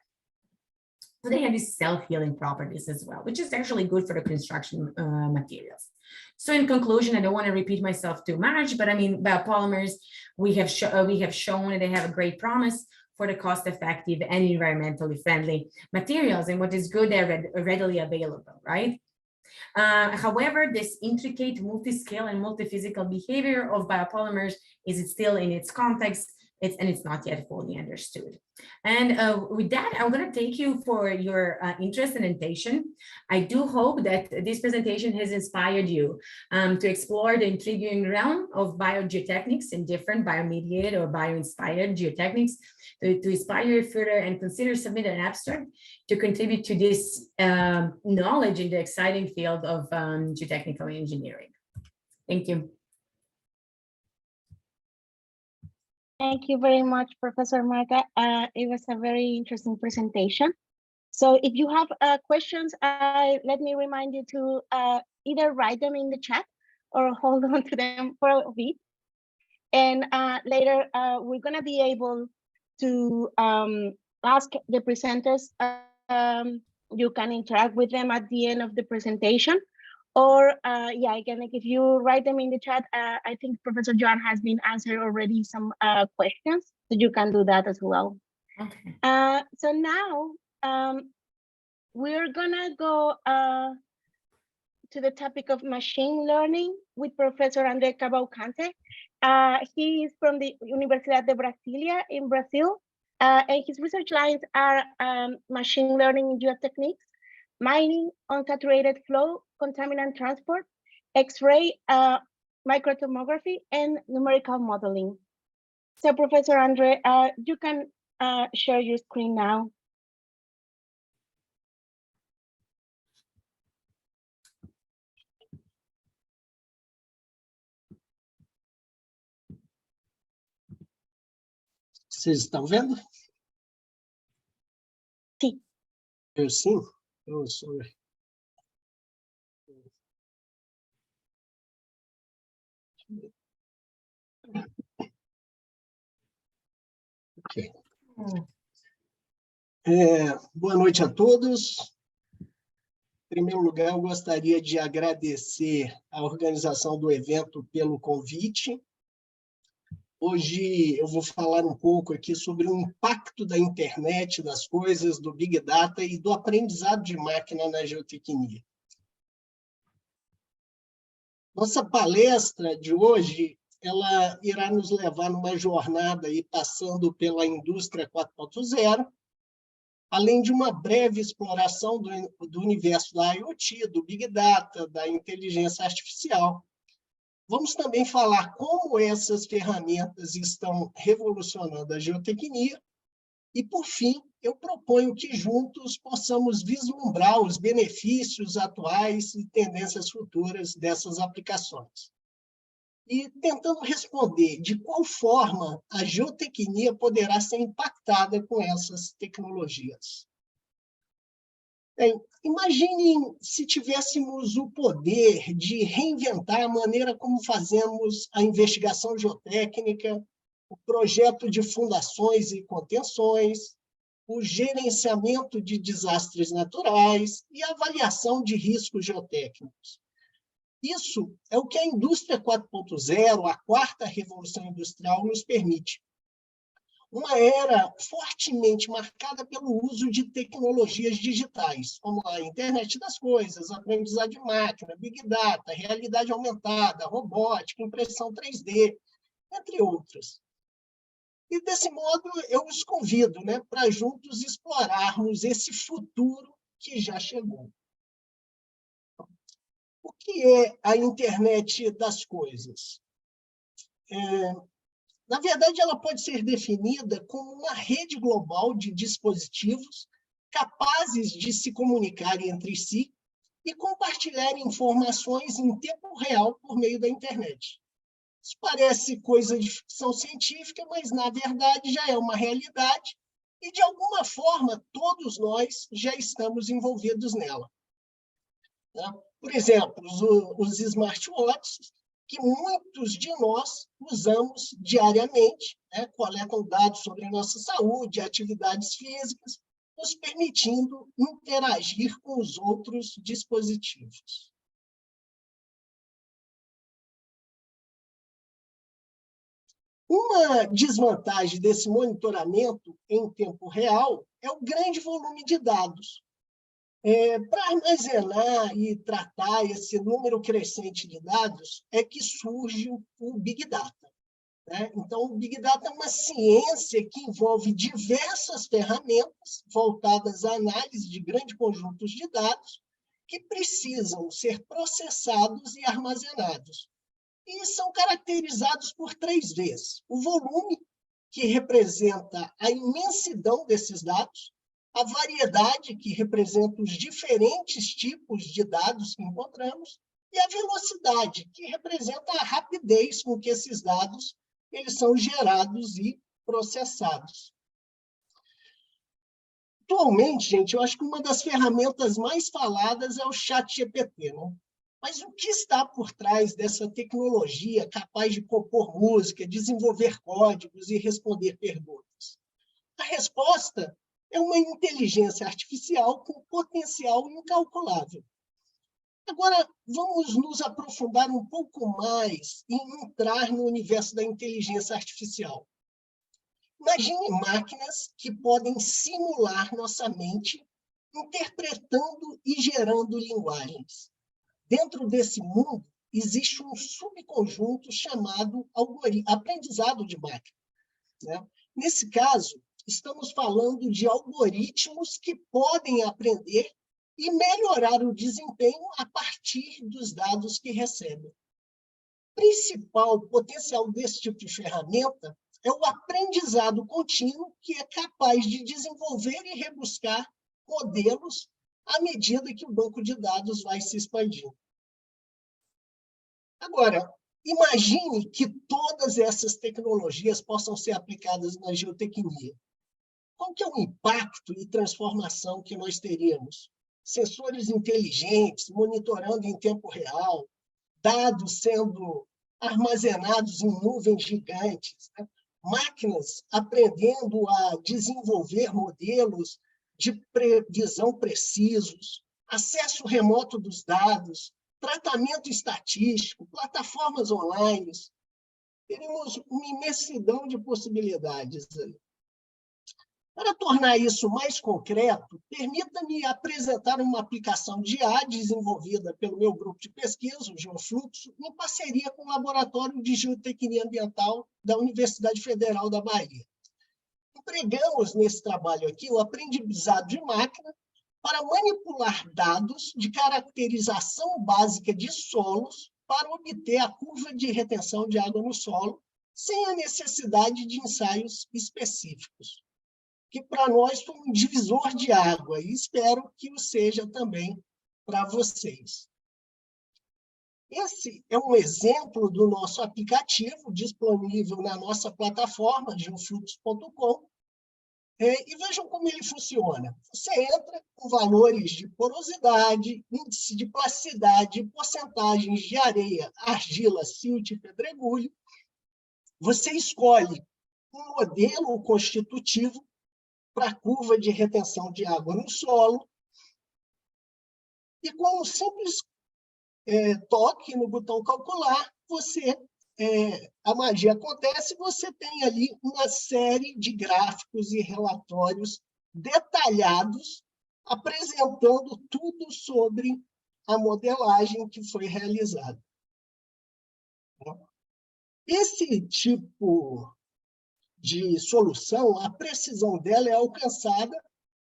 So they have these self-healing properties as well, which is actually good for the construction materials. So in conclusion, I don't want to repeat myself too much, but I mean, biopolymers, we have shown that they have a great promise for the cost-effective and environmentally friendly materials. And what is good, they're readily available, right? However, this intricate multi-scale and multi-physical behavior of biopolymers is still in its context, and it's not yet fully understood. And with that, I'm going to thank you for your interest and attention. I do hope that this presentation has inspired you to explore the intriguing realm of biogeotechnics and different biomediated or bio-inspired geotechnics, to inspire you further and consider submitting an abstract to contribute to this knowledge in the exciting field of geotechnical engineering. Thank you. Thank you very much, Professor Marta. It was a very interesting presentation. So if you have questions, let me remind you to either write them in the chat or hold on to them for a bit. And later, we're going to be able to ask the presenters. You can interact with them at the end of the presentation. Or, yeah, again, like if you write them in the chat, I think Professor Joan has been answered already some questions, so you can do that as well. Okay. So now we're gonna go to the topic of machine learning with Professor André Cavalcante. He is from the Universidad de Brasilia in Brazil, and his research lines are machine learning in geotechniques, mining, unsaturated flow, contaminant transport, X-ray, microtomography, and numerical modeling. So Professor André, you can share your screen now. Vocês estão vendo? Sim. Eu sim? Oh, sorry. Ok. Boa noite a todos. Em primeiro lugar, eu gostaria de agradecer a organização do evento pelo convite. Hoje eu vou falar um pouco aqui sobre o impacto da internet das coisas, do Big Data e do aprendizado de máquina na geotecnia. Nossa palestra de hoje, ela irá nos levar numa jornada aí, passando pela indústria 4.0, além de uma breve exploração do universo da IoT, do Big Data, da inteligência artificial. Vamos também falar como essas ferramentas estão revolucionando a geotecnia. E, por fim, eu proponho que juntos possamos vislumbrar os benefícios atuais e tendências futuras dessas aplicações. E tentando responder de qual forma a geotecnia poderá ser impactada com essas tecnologias. Bem, imaginem se tivéssemos o poder de reinventar a maneira como fazemos a investigação geotécnica, o projeto de fundações e contenções, o gerenciamento de desastres naturais e a avaliação de riscos geotécnicos. Isso é o que a indústria 4.0, a quarta revolução industrial, nos permite. Uma era fortemente marcada pelo uso de tecnologias digitais, como a internet das coisas, aprendizado de máquina, Big Data, realidade aumentada, robótica, impressão 3D, entre outras. E, desse modo, eu os convido, para juntos explorarmos esse futuro que já chegou. O que é a internet das coisas? Na verdade, ela pode ser definida como uma rede global de dispositivos capazes de se comunicarem entre si e compartilhar informações em tempo real por meio da internet. Isso parece coisa de ficção científica, mas, na verdade, já é uma realidade e, de alguma forma, todos nós já estamos envolvidos nela. Por exemplo, os smartwatches, que muitos de nós usamos diariamente, coletam dados sobre a nossa saúde, atividades físicas, nos permitindo interagir com os outros dispositivos. Uma desvantagem desse monitoramento em tempo real é o grande volume de dados. Para armazenar e tratar esse número crescente de dados, é que surge o Big Data. Então, o Big Data é uma ciência que envolve diversas ferramentas voltadas à análise de grandes conjuntos de dados que precisam ser processados e armazenados. E são caracterizados por 3 Vs. O volume, que representa a imensidão desses dados, a variedade, que representa os diferentes tipos de dados que encontramos, e a velocidade, que representa a rapidez com que esses dados eles são gerados e processados. Atualmente, gente, eu acho que uma das ferramentas mais faladas é o ChatGPT. Mas o que está por trás dessa tecnologia capaz de compor música, desenvolver códigos e responder perguntas? A resposta é uma inteligência artificial com potencial incalculável. Agora, vamos nos aprofundar um pouco mais e entrar no universo da inteligência artificial. Imagine máquinas que podem simular nossa mente, interpretando e gerando linguagens. Dentro desse mundo, existe um subconjunto chamado aprendizado de máquina, né? Nesse caso, estamos falando de algoritmos que podem aprender e melhorar o desempenho a partir dos dados que recebem. O principal potencial desse tipo de ferramenta é o aprendizado contínuo, que é capaz de desenvolver e rebuscar modelos à medida que o banco de dados vai se expandindo. Agora, imagine que todas essas tecnologias possam ser aplicadas na geotecnia. Qual que é o impacto e transformação que nós teríamos? Sensores inteligentes, monitorando em tempo real, dados sendo armazenados em nuvens gigantes, né? Máquinas aprendendo a desenvolver modelos de previsão precisos, acesso remoto dos dados, tratamento estatístico, plataformas online. Teremos uma imensidão de possibilidades ali. Para tornar isso mais concreto, permita-me apresentar uma aplicação de IA desenvolvida pelo meu grupo de pesquisa, o Geofluxo, em parceria com o Laboratório de Geotecnia Ambiental da Universidade Federal da Bahia. Empregamos nesse trabalho aqui o aprendizado de máquina para manipular dados de caracterização básica de solos para obter a curva de retenção de água no solo, sem a necessidade de ensaios específicos, que para nós foi um divisor de água, e espero que o seja também para vocês. Esse é um exemplo do nosso aplicativo disponível na nossa plataforma, geofluxo.com, e vejam como ele funciona. Você entra com valores de porosidade, índice de plasticidade, porcentagens de areia, argila, silt e pedregulho. Você escolhe um modelo constitutivo para a curva de retenção de água no solo, e com um simples toque no botão calcular, a magia acontece, você tem ali uma série de gráficos e relatórios detalhados, apresentando tudo sobre a modelagem que foi realizada. Esse tipo de solução, a precisão dela é alcançada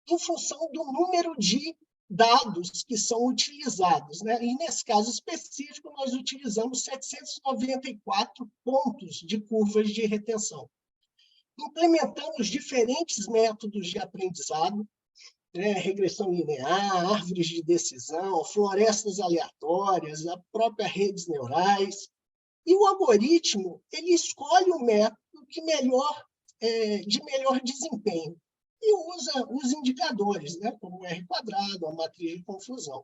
em função do número de dados que são utilizados, né? E, nesse caso específico, nós utilizamos 794 pontos de curvas de retenção. Implementamos diferentes métodos de aprendizado, regressão linear, árvores de decisão, florestas aleatórias, a própria redes neurais. E o algoritmo ele escolhe o método que de melhor desempenho e usa os indicadores, né, como o R², a matriz de confusão.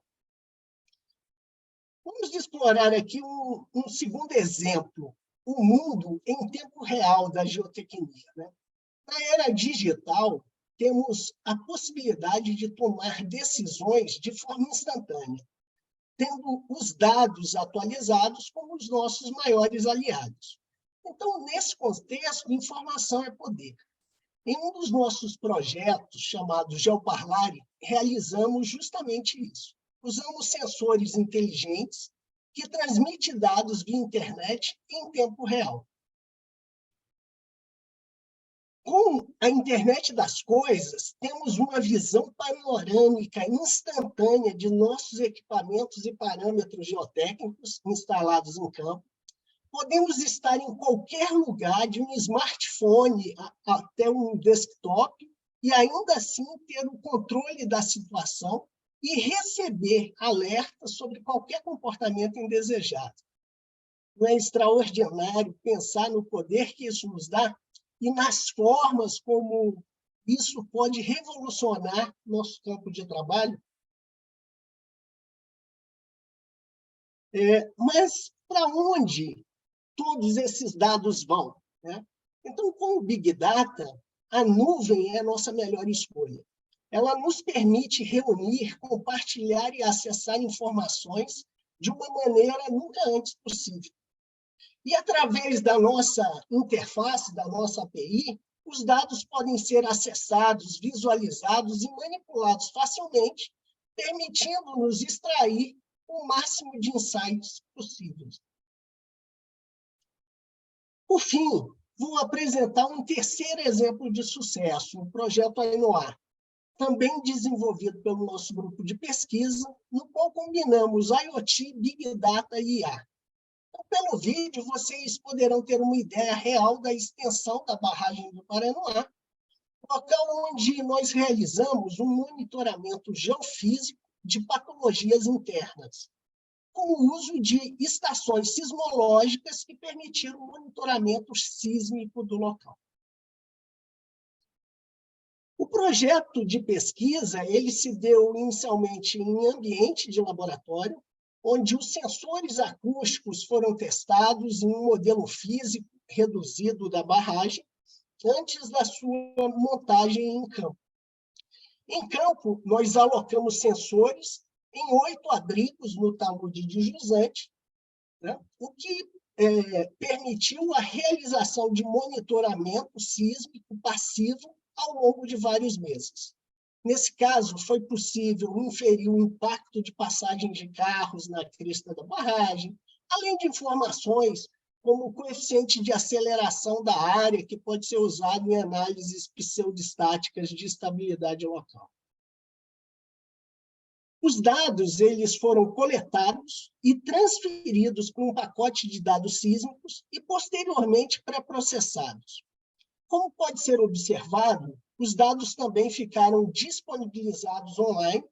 Vamos explorar aqui um segundo exemplo, o mundo em tempo real da geotecnia, né? Na era digital, temos a possibilidade de tomar decisões de forma instantânea, tendo os dados atualizados como os nossos maiores aliados. Então, nesse contexto, informação é poder. Em um dos nossos projetos, chamado Geoparlare, realizamos justamente isso. Usamos sensores inteligentes que transmitem dados via internet em tempo real. Com a internet das coisas, temos uma visão panorâmica instantânea de nossos equipamentos e parâmetros geotécnicos instalados em campo. Podemos estar em qualquer lugar, de um smartphone até um desktop, e ainda assim ter o controle da situação e receber alertas sobre qualquer comportamento indesejado. Não é extraordinário pensar no poder que isso nos dá e nas formas como isso pode revolucionar nosso campo de trabalho? Mas para onde todos esses dados vão, né? Então, com o Big Data, a nuvem é a nossa melhor escolha. Ela nos permite reunir, compartilhar e acessar informações de uma maneira nunca antes possível. E, através da nossa interface, da nossa API, os dados podem ser acessados, visualizados e manipulados facilmente, permitindo-nos extrair o máximo de insights possíveis. Por fim, vou apresentar um terceiro exemplo de sucesso, o projeto Ainoa, também desenvolvido pelo nosso grupo de pesquisa, no qual combinamos IoT, Big Data e IA. Então, pelo vídeo, vocês poderão ter uma ideia real da extensão da barragem do Paranoá, local onde nós realizamos um monitoramento geofísico de patologias internas, com o uso de estações sismológicas que permitiram o monitoramento sísmico do local. O projeto de pesquisa ele se deu inicialmente em ambiente de laboratório, onde os sensores acústicos foram testados em um modelo físico reduzido da barragem, antes da sua montagem em campo. Em campo, nós alocamos sensores em 8 abrigos no talude de jusante, né? O que permitiu a realização de monitoramento sísmico passivo ao longo de vários meses. Nesse caso, foi possível inferir o impacto de passagem de carros na crista da barragem, além de informações como o coeficiente de aceleração da área, que pode ser usado em análises pseudostáticas de estabilidade local. Os dados eles foram coletados e transferidos para um pacote de dados sísmicos e, posteriormente, pré-processados. Como pode ser observado, os dados também ficaram disponibilizados online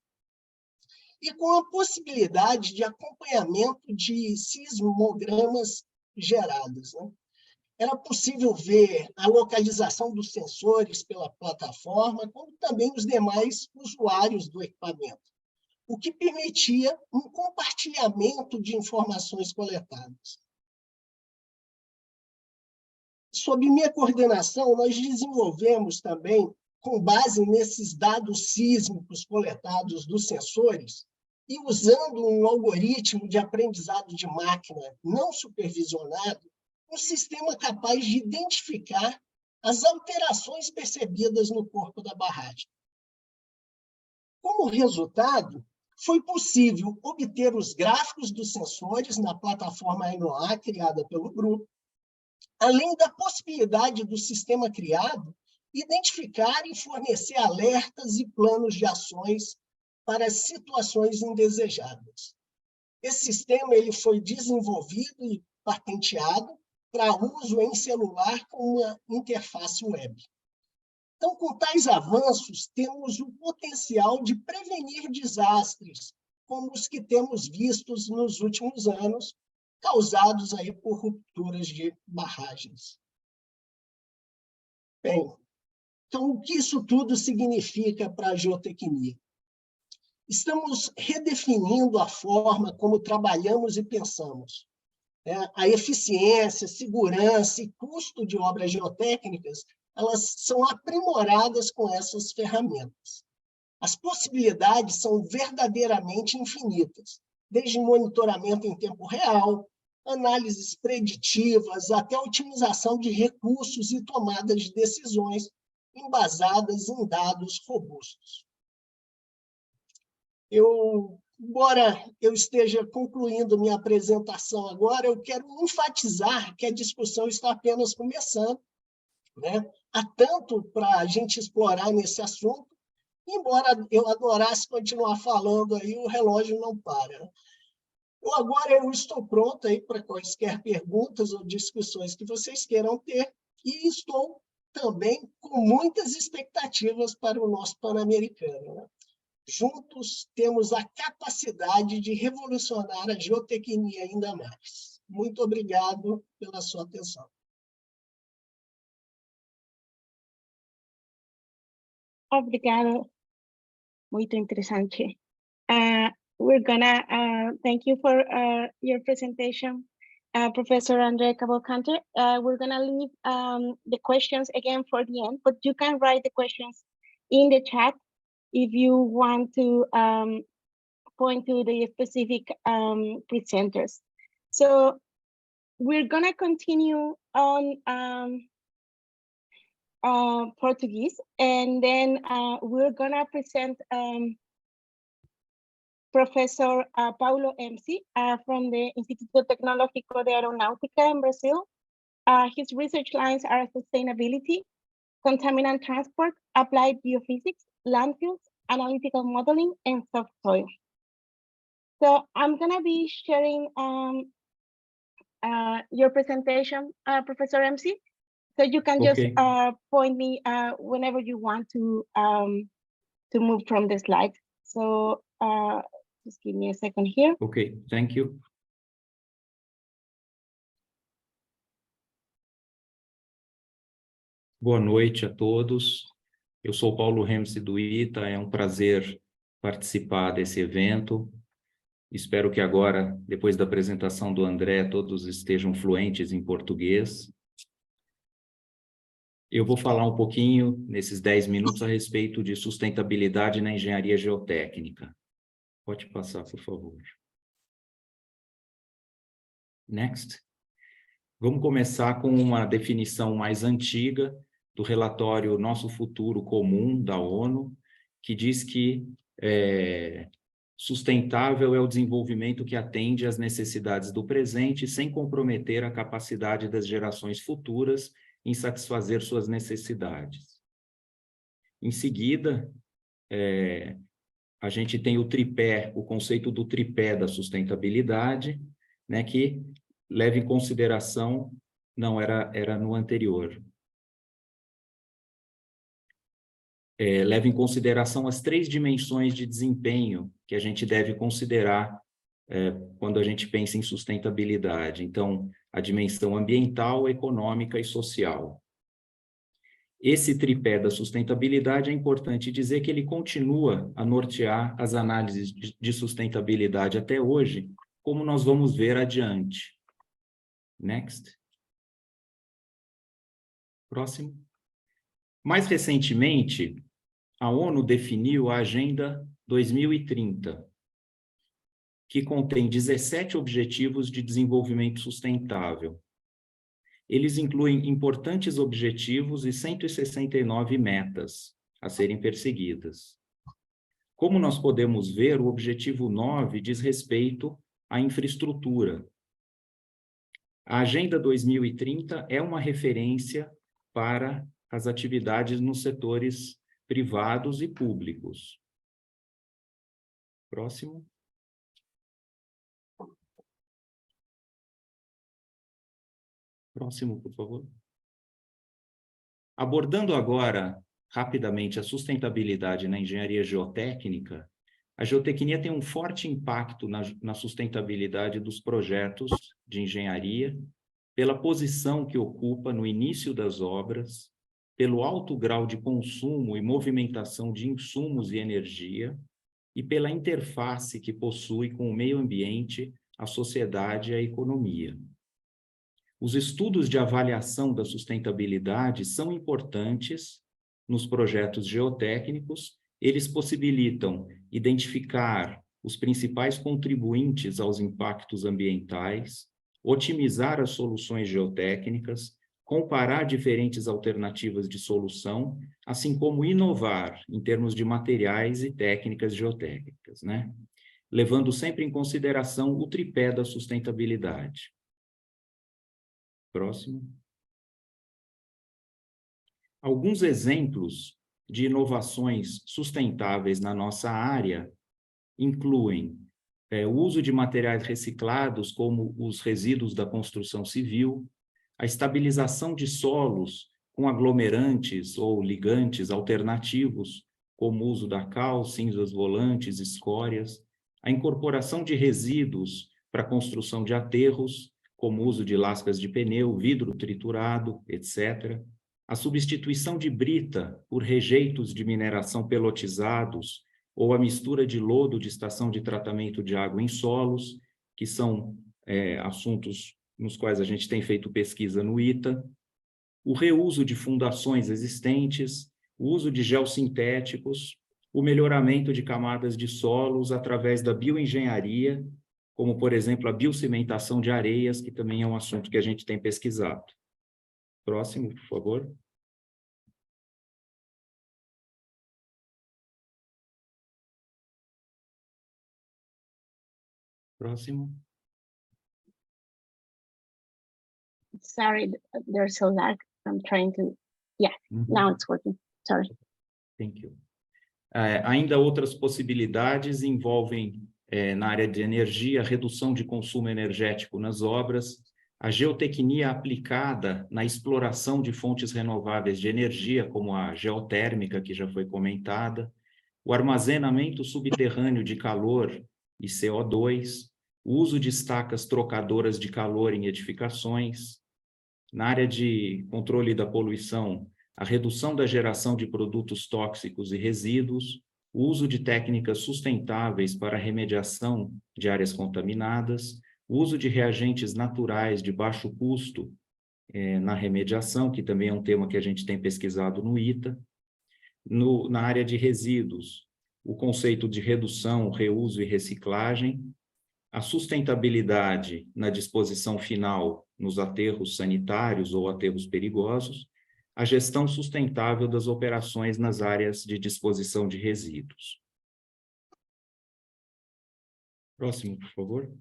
e com a possibilidade de acompanhamento de sismogramas gerados, né? Era possível ver a localização dos sensores pela plataforma, como também os demais usuários do equipamento, o que permitia um compartilhamento de informações coletadas. Sob minha coordenação, nós desenvolvemos também, com base nesses dados sísmicos coletados dos sensores, e usando um algoritmo de aprendizado de máquina não supervisionado, um sistema capaz de identificar as alterações percebidas no corpo da barragem. Como resultado, foi possível obter os gráficos dos sensores na plataforma Ainoa, criada pelo grupo, além da possibilidade do sistema criado identificar e fornecer alertas e planos de ações para situações indesejadas. Esse sistema ele foi desenvolvido e patenteado para uso em celular com uma interface web. Então, com tais avanços, temos o potencial de prevenir desastres, como os que temos vistos nos últimos anos, causados aí por rupturas de barragens. Bem, então, o que isso tudo significa para a geotecnia? Estamos redefinindo a forma como trabalhamos e pensamos. A eficiência, segurança e custo de obras geotécnicas, elas são aprimoradas com essas ferramentas. As possibilidades são verdadeiramente infinitas, desde monitoramento em tempo real, análises preditivas, até otimização de recursos e tomadas de decisões embasadas em dados robustos. Embora eu esteja concluindo minha apresentação agora, eu quero enfatizar que a discussão está apenas começando, né? Há tanto para a gente explorar nesse assunto, embora eu adorasse continuar falando, aí o relógio não para. Agora eu estou pronto aí para quaisquer perguntas ou discussões que vocês queiram ter, e estou também com muitas expectativas para o nosso Pan-Americano, né? Juntos temos a capacidade de revolucionar a geotecnia ainda mais. Muito obrigado pela sua atenção. Obrigado. Muito interessante. we're gonna thank you for your presentation, Professor André Cavalcante. We're gonna leave the questions again for the end, but you can write the questions in the chat if you want to point to the specific presenters. So we're gonna continue on Portuguese, and then we're gonna present Professor Paulo MC from the Instituto Tecnológico de Aeronáutica in Brazil. His research lines are sustainability, contaminant transport, applied geophysics, landfills, analytical modeling, and soft soil. So I'm gonna be sharing your presentation, Professor MC. So you can just point me whenever you want to move from the slide. So just give me a second here. Okay, thank you. Boa noite a todos. Eu sou Paulo Remse do ITA, é um prazer participar desse evento. Espero que agora, depois da apresentação do André, todos estejam fluentes em português. Eu vou falar um pouquinho, nesses 10 minutos, a respeito de sustentabilidade na engenharia geotécnica. Pode passar, por favor. Next. Vamos começar com uma definição mais antiga do relatório Nosso Futuro Comum, da ONU, que diz que sustentável é o desenvolvimento que atende às necessidades do presente sem comprometer a capacidade das gerações futuras em satisfazer suas necessidades. Em seguida, a gente tem o tripé, o conceito do tripé da sustentabilidade, né, que leva em consideração, não, era no anterior. Leva em consideração as 3 dimensões de desempenho que a gente deve considerar quando a gente pensa em sustentabilidade. Então, a dimensão ambiental, econômica e social. Esse tripé da sustentabilidade é importante dizer que ele continua a nortear as análises de sustentabilidade até hoje, como nós vamos ver adiante. Next. Próximo. Mais recentemente, a ONU definiu a Agenda 2030, que contém 17 Objetivos de Desenvolvimento Sustentável. Eles incluem importantes objetivos e 169 metas a serem perseguidas. Como nós podemos ver, o objetivo 9 diz respeito à infraestrutura. A Agenda 2030 é uma referência para as atividades nos setores privados e públicos. Próximo. Próximo, por favor. Abordando agora, rapidamente, a sustentabilidade na engenharia geotécnica, a geotecnia tem um forte impacto na sustentabilidade dos projetos de engenharia, pela posição que ocupa no início das obras, pelo alto grau de consumo e movimentação de insumos e energia, e pela interface que possui com o meio ambiente, a sociedade e a economia. Os estudos de avaliação da sustentabilidade são importantes nos projetos geotécnicos. Eles possibilitam identificar os principais contribuintes aos impactos ambientais, otimizar as soluções geotécnicas, comparar diferentes alternativas de solução, assim como inovar em termos de materiais e técnicas geotécnicas, né? Levando sempre em consideração o tripé da sustentabilidade. Próximo. Alguns exemplos de inovações sustentáveis na nossa área incluem o uso de materiais reciclados, como os resíduos da construção civil, a estabilização de solos com aglomerantes ou ligantes alternativos, como o uso da cal, cinzas volantes, escórias, a incorporação de resíduos para a construção de aterros, como o uso de lascas de pneu, vidro triturado, etc., a substituição de brita por rejeitos de mineração pelotizados ou a mistura de lodo de estação de tratamento de água em solos, que são assuntos nos quais a gente tem feito pesquisa no ITA, o reuso de fundações existentes, o uso de geossintéticos, o melhoramento de camadas de solos através da bioengenharia, como, por exemplo, a biocimentação de areias, que também é um assunto que a gente tem pesquisado. Próximo, por favor. Próximo. Sorry, there's a lag. I'm trying to, yeah, now it's working. Sorry. Thank you. Ainda outras possibilidades envolvem, na área de energia, a redução de consumo energético nas obras, a geotecnia aplicada na exploração de fontes renováveis de energia, como a geotérmica, que já foi comentada, o armazenamento subterrâneo de calor e CO2, o uso de estacas trocadoras de calor em edificações, na área de controle da poluição, a redução da geração de produtos tóxicos e resíduos, o uso de técnicas sustentáveis para a remediação de áreas contaminadas, o uso de reagentes naturais de baixo custo na remediação, que também é um tema que a gente tem pesquisado no ITA. Na área de resíduos, o conceito de redução, reuso e reciclagem, a sustentabilidade na disposição final nos aterros sanitários ou aterros perigosos, a gestão sustentável das operações nas áreas de disposição de resíduos. Próximo, por favor.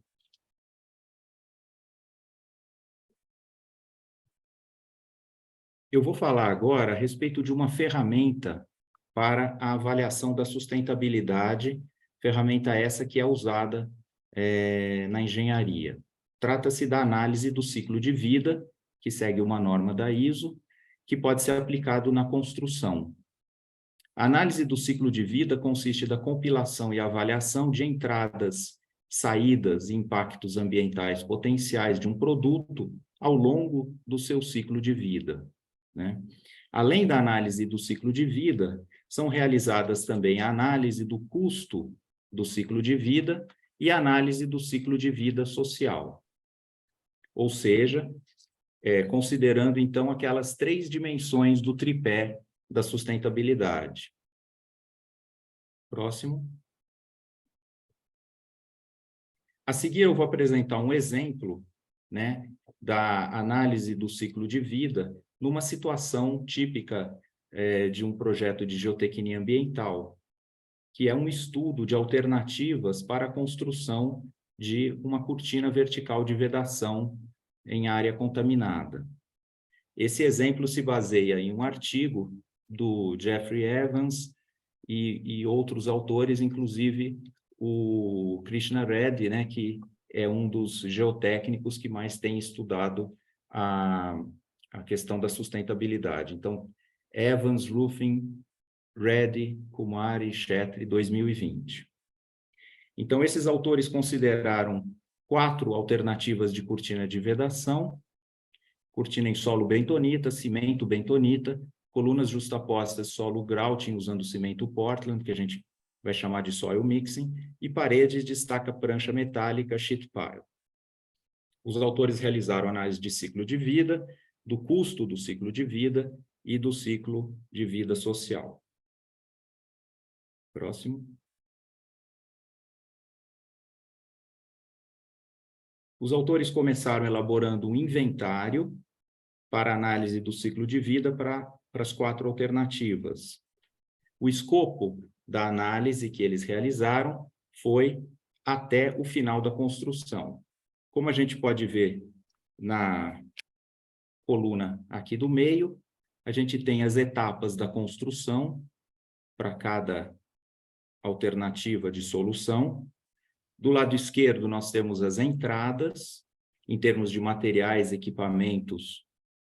Eu vou falar agora a respeito de uma ferramenta para a avaliação da sustentabilidade, ferramenta essa que é usada na engenharia. Trata-se da análise do ciclo de vida, que segue uma norma da ISO, que pode ser aplicado na construção. A análise do ciclo de vida consiste da compilação e avaliação de entradas, saídas e impactos ambientais potenciais de um produto ao longo do seu ciclo de vida, né? Além da análise do ciclo de vida, são realizadas também a análise do custo do ciclo de vida e a análise do ciclo de vida social. Ou seja, considerando, então, aquelas 3 dimensões do tripé da sustentabilidade. Próximo. A seguir, eu vou apresentar um exemplo, né, da análise do ciclo de vida numa situação típica de um projeto de geotecnia ambiental, que é um estudo de alternativas para a construção de uma cortina vertical de vedação em área contaminada. Esse exemplo se baseia em um artigo do Jeffrey Evans e outros autores, inclusive o Krishna Reddy, né, que é um dos geotécnicos que mais tem estudado a questão da sustentabilidade. Então, Evans, Ruffin, Reddy, Kumari, Chetri, 2020. Então, esses autores consideraram 4 alternativas de cortina de vedação: cortina em solo bentonita, cimento bentonita, colunas justapostas solo grouting usando cimento Portland, que a gente vai chamar de soil mixing, e paredes de estaca prancha metálica sheet pile. Os autores realizaram análise de ciclo de vida, do custo do ciclo de vida e do ciclo de vida social. Próximo. Os autores começaram elaborando um inventário para análise do ciclo de vida para as 4 alternativas. O escopo da análise que eles realizaram foi até o final da construção. Como a gente pode ver na coluna aqui do meio, a gente tem as etapas da construção para cada alternativa de solução. Do lado esquerdo, nós temos as entradas, em termos de materiais, equipamentos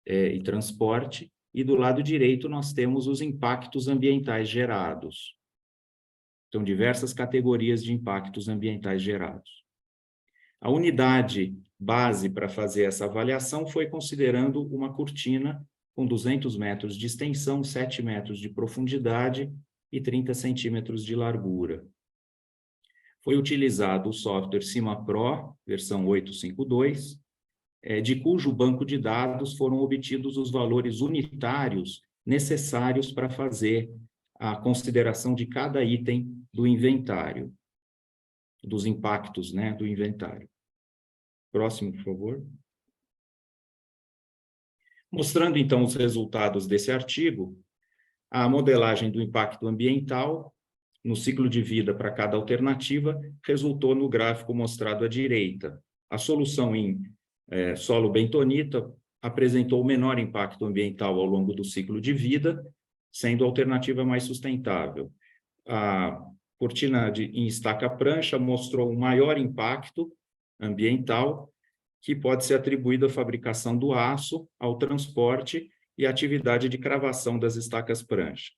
e transporte, e do lado direito nós temos os impactos ambientais gerados. Então, diversas categorias de impactos ambientais gerados. A unidade base para fazer essa avaliação foi considerando uma cortina com 200 metros de extensão, 7 metros de profundidade e 30 centímetros de largura. Foi utilizado o software CIMA-Pro, versão 852, de cujo banco de dados foram obtidos os valores unitários necessários para fazer a consideração de cada item do inventário, dos impactos, né, do inventário. Próximo, por favor. Mostrando, então, os resultados desse artigo, a modelagem do impacto ambiental no ciclo de vida para cada alternativa resultou no gráfico mostrado à direita. A solução em solo bentonita apresentou o menor impacto ambiental ao longo do ciclo de vida, sendo a alternativa mais sustentável. A cortina em estaca prancha mostrou um maior impacto ambiental, que pode ser atribuído à fabricação do aço, ao transporte e à atividade de cravação das estacas prancha.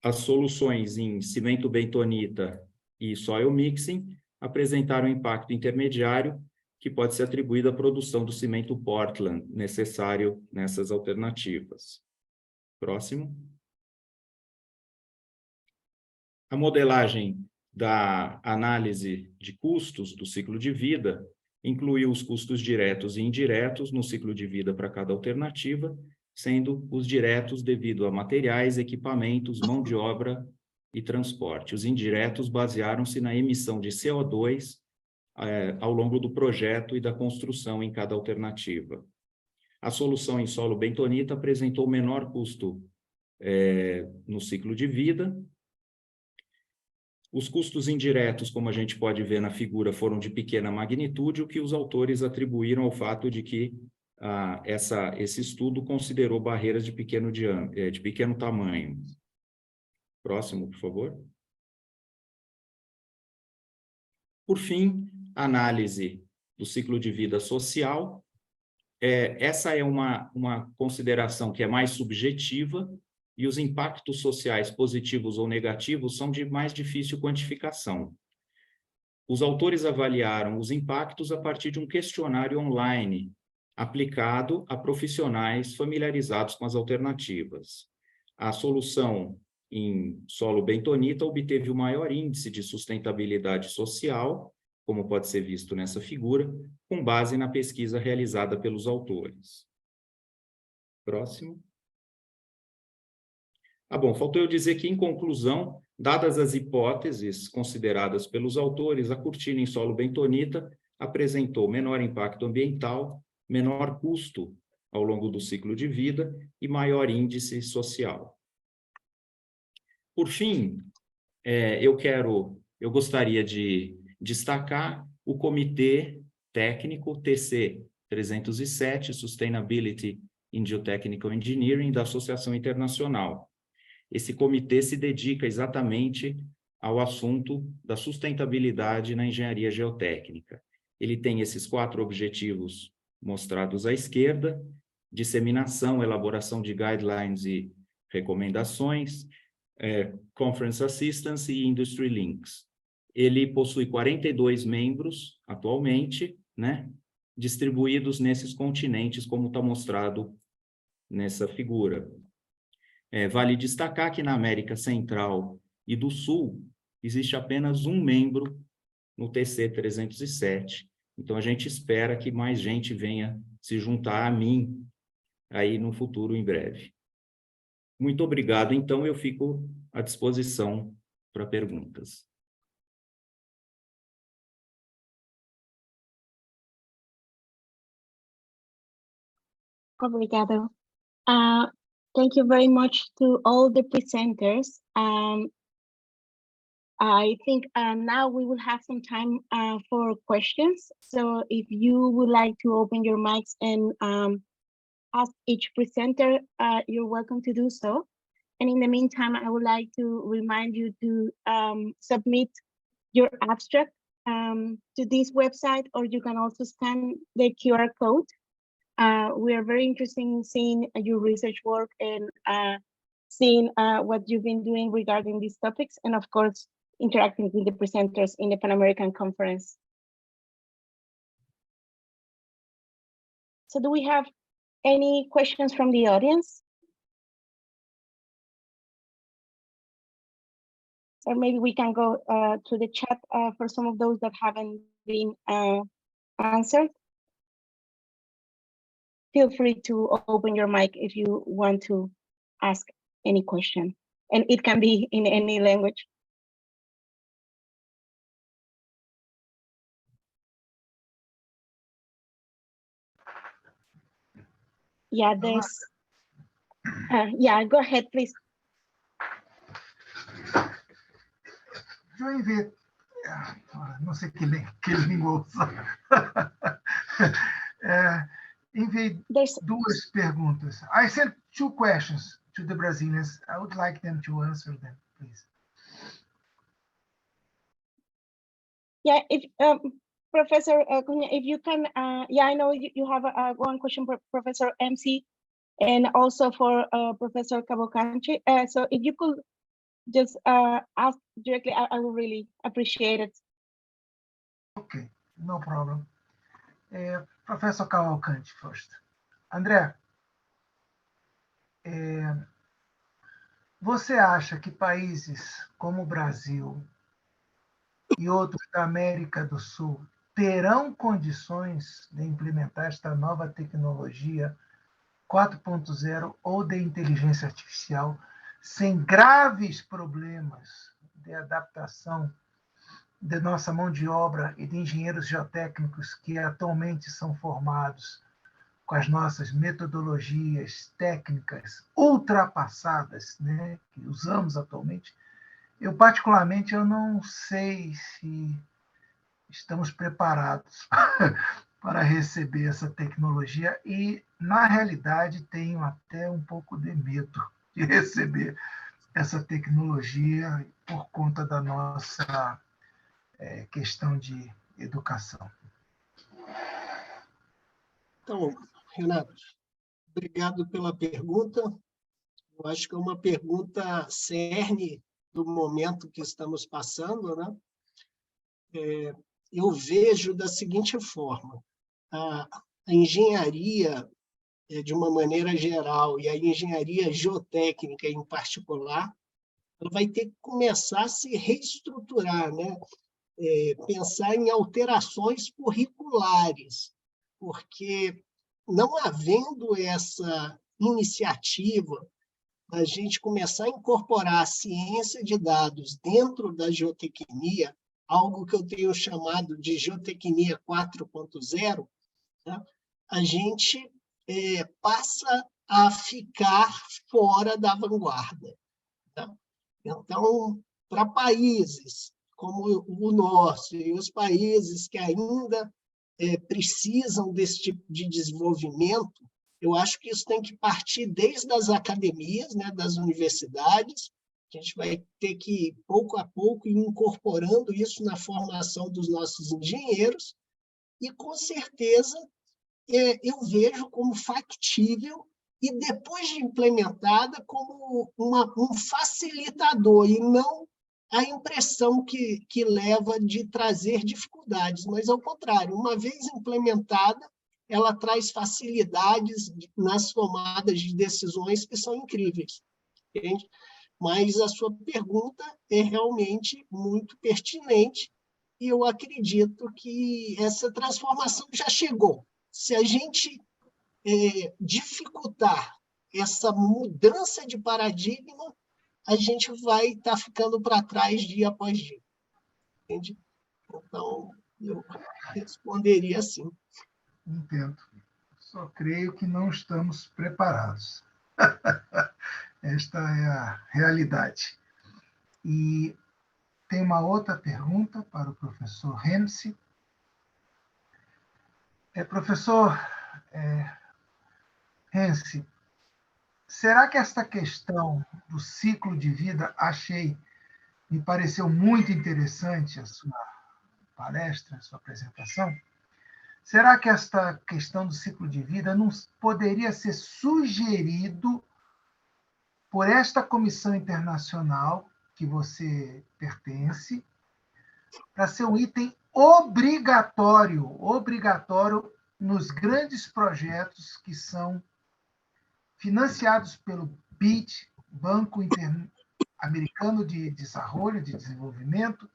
As soluções em cimento bentonita e soil mixing apresentaram impacto intermediário, que pode ser atribuído à produção do cimento Portland, necessário nessas alternativas. Próximo. A modelagem da análise de custos do ciclo de vida incluiu os custos diretos e indiretos no ciclo de vida para cada alternativa, sendo os diretos devido a materiais, equipamentos, mão de obra e transporte. Os indiretos basearam-se na emissão de CO2 ao longo do projeto e da construção em cada alternativa. A solução em solo bentonita apresentou menor custo no ciclo de vida. Os custos indiretos, como a gente pode ver na figura, foram de pequena magnitude, o que os autores atribuíram ao fato de que esse estudo considerou barreiras de pequeno tamanho. Próximo, por favor. Por fim, análise do ciclo de vida social. Essa é uma consideração que é mais subjetiva, e os impactos sociais positivos ou negativos são de mais difícil quantificação. Os autores avaliaram os impactos a partir de um questionário online, aplicado a profissionais familiarizados com as alternativas. A solução em solo bentonita obteve o maior índice de sustentabilidade social, como pode ser visto nessa figura, com base na pesquisa realizada pelos autores. Próximo. Bom, faltou eu dizer que, em conclusão, dadas as hipóteses consideradas pelos autores, a cortina em solo bentonita apresentou menor impacto ambiental, menor custo ao longo do ciclo de vida e maior índice social. Por fim, eu gostaria de destacar o Comitê Técnico TC 307, Sustainability in Geotechnical Engineering, da Associação Internacional. Esse comitê se dedica exatamente ao assunto da sustentabilidade na engenharia geotécnica. Ele tem esses 4 objetivos mostrados à esquerda: disseminação, elaboração de guidelines e recomendações, conference assistance e industry links. Ele possui 42 membros atualmente, né, distribuídos nesses continentes, como está mostrado nessa figura. Vale destacar que na América Central e do Sul existe apenas um membro no TC 307. Então, a gente espera que mais gente venha se juntar a mim aí no futuro, em breve. Muito obrigado. Então, eu fico à disposição para perguntas. Obrigado. Thank you very much to all the presenters. I think now we will have some time for questions. So if you would like to open your mics and ask each presenter, you're welcome to do so. And in the meantime, I would like to remind you to submit your abstract to this website, or you can also scan the QR code. We are very interested in seeing your research work and seeing what you've been doing regarding these topics, and of course, interacting with the presenters in the Pan American Conference. So do we have any questions from the audience? or maybe we can go to the chat for some of those that haven't been answered. Feel free to open your mic if you want to ask any question, and it can be in any language. Yeah, there's, yeah, go ahead, please. Deixa eu ver. Não sei que língua usar. Enviei duas perguntas. I sent 2 questions to the Brazilians. I would like them to answer them, please. Yeah, if Professor Cunha, if you can, yeah, I know you have one question for Professor MC and also for Professor Cavalcanti. So if you could just ask directly, I would really appreciate it. Okay, no problem. Professor Cavalcanti first. André, você acha que países como o Brasil e outros da América do Sul terão condições de implementar esta nova tecnologia 4.0 ou de inteligência artificial sem graves problemas de adaptação de nossa mão de obra e de engenheiros geotécnicos que atualmente são formados com as nossas metodologias técnicas ultrapassadas, né, que usamos atualmente? Eu, particularmente, eu não sei se estamos preparados para receber essa tecnologia e, na realidade, tenho até um pouco de medo de receber essa tecnologia por conta da nossa questão de educação. Então, Renato, obrigado pela pergunta. Eu acho que é uma pergunta cerne do momento que estamos passando, né? Eu vejo da seguinte forma: a engenharia, de uma maneira geral, e a engenharia geotécnica em particular, ela vai ter que começar a se reestruturar, né? Pensar em alterações curriculares, porque não havendo essa iniciativa a gente começar a incorporar a ciência de dados dentro da geotecnia, algo que eu tenho chamado de geotecnia 4.0, tá? A gente passa a ficar fora da vanguarda. Tá? Então, para países como o nosso e os países que ainda precisam desse tipo de desenvolvimento, eu acho que isso tem que partir desde as academias, né, das universidades. A gente vai ter que, pouco a pouco, ir incorporando isso na formação dos nossos engenheiros, e, com certeza, eu vejo como factível e, depois de implementada, como um facilitador, e não a impressão que leva de trazer dificuldades, mas, ao contrário, uma vez implementada, ela traz facilidades nas tomadas de decisões que são incríveis. Entende? Mas a sua pergunta é realmente muito pertinente e eu acredito que essa transformação já chegou. Se a gente dificultar essa mudança de paradigma, a gente vai estar ficando para trás dia após dia. Entende? Então, eu responderia assim. Entendo. Só creio que não estamos preparados. Esta é a realidade. E tem uma outra pergunta para o professor Hemse. Professor Hemse, será que esta questão do ciclo de vida, me pareceu muito interessante a sua palestra, a sua apresentação? Será que esta questão do ciclo de vida não poderia ser sugerido por esta comissão internacional que você pertence, para ser um item obrigatório nos grandes projetos que são financiados pelo BID, Banco Americano de Desenvolvimento,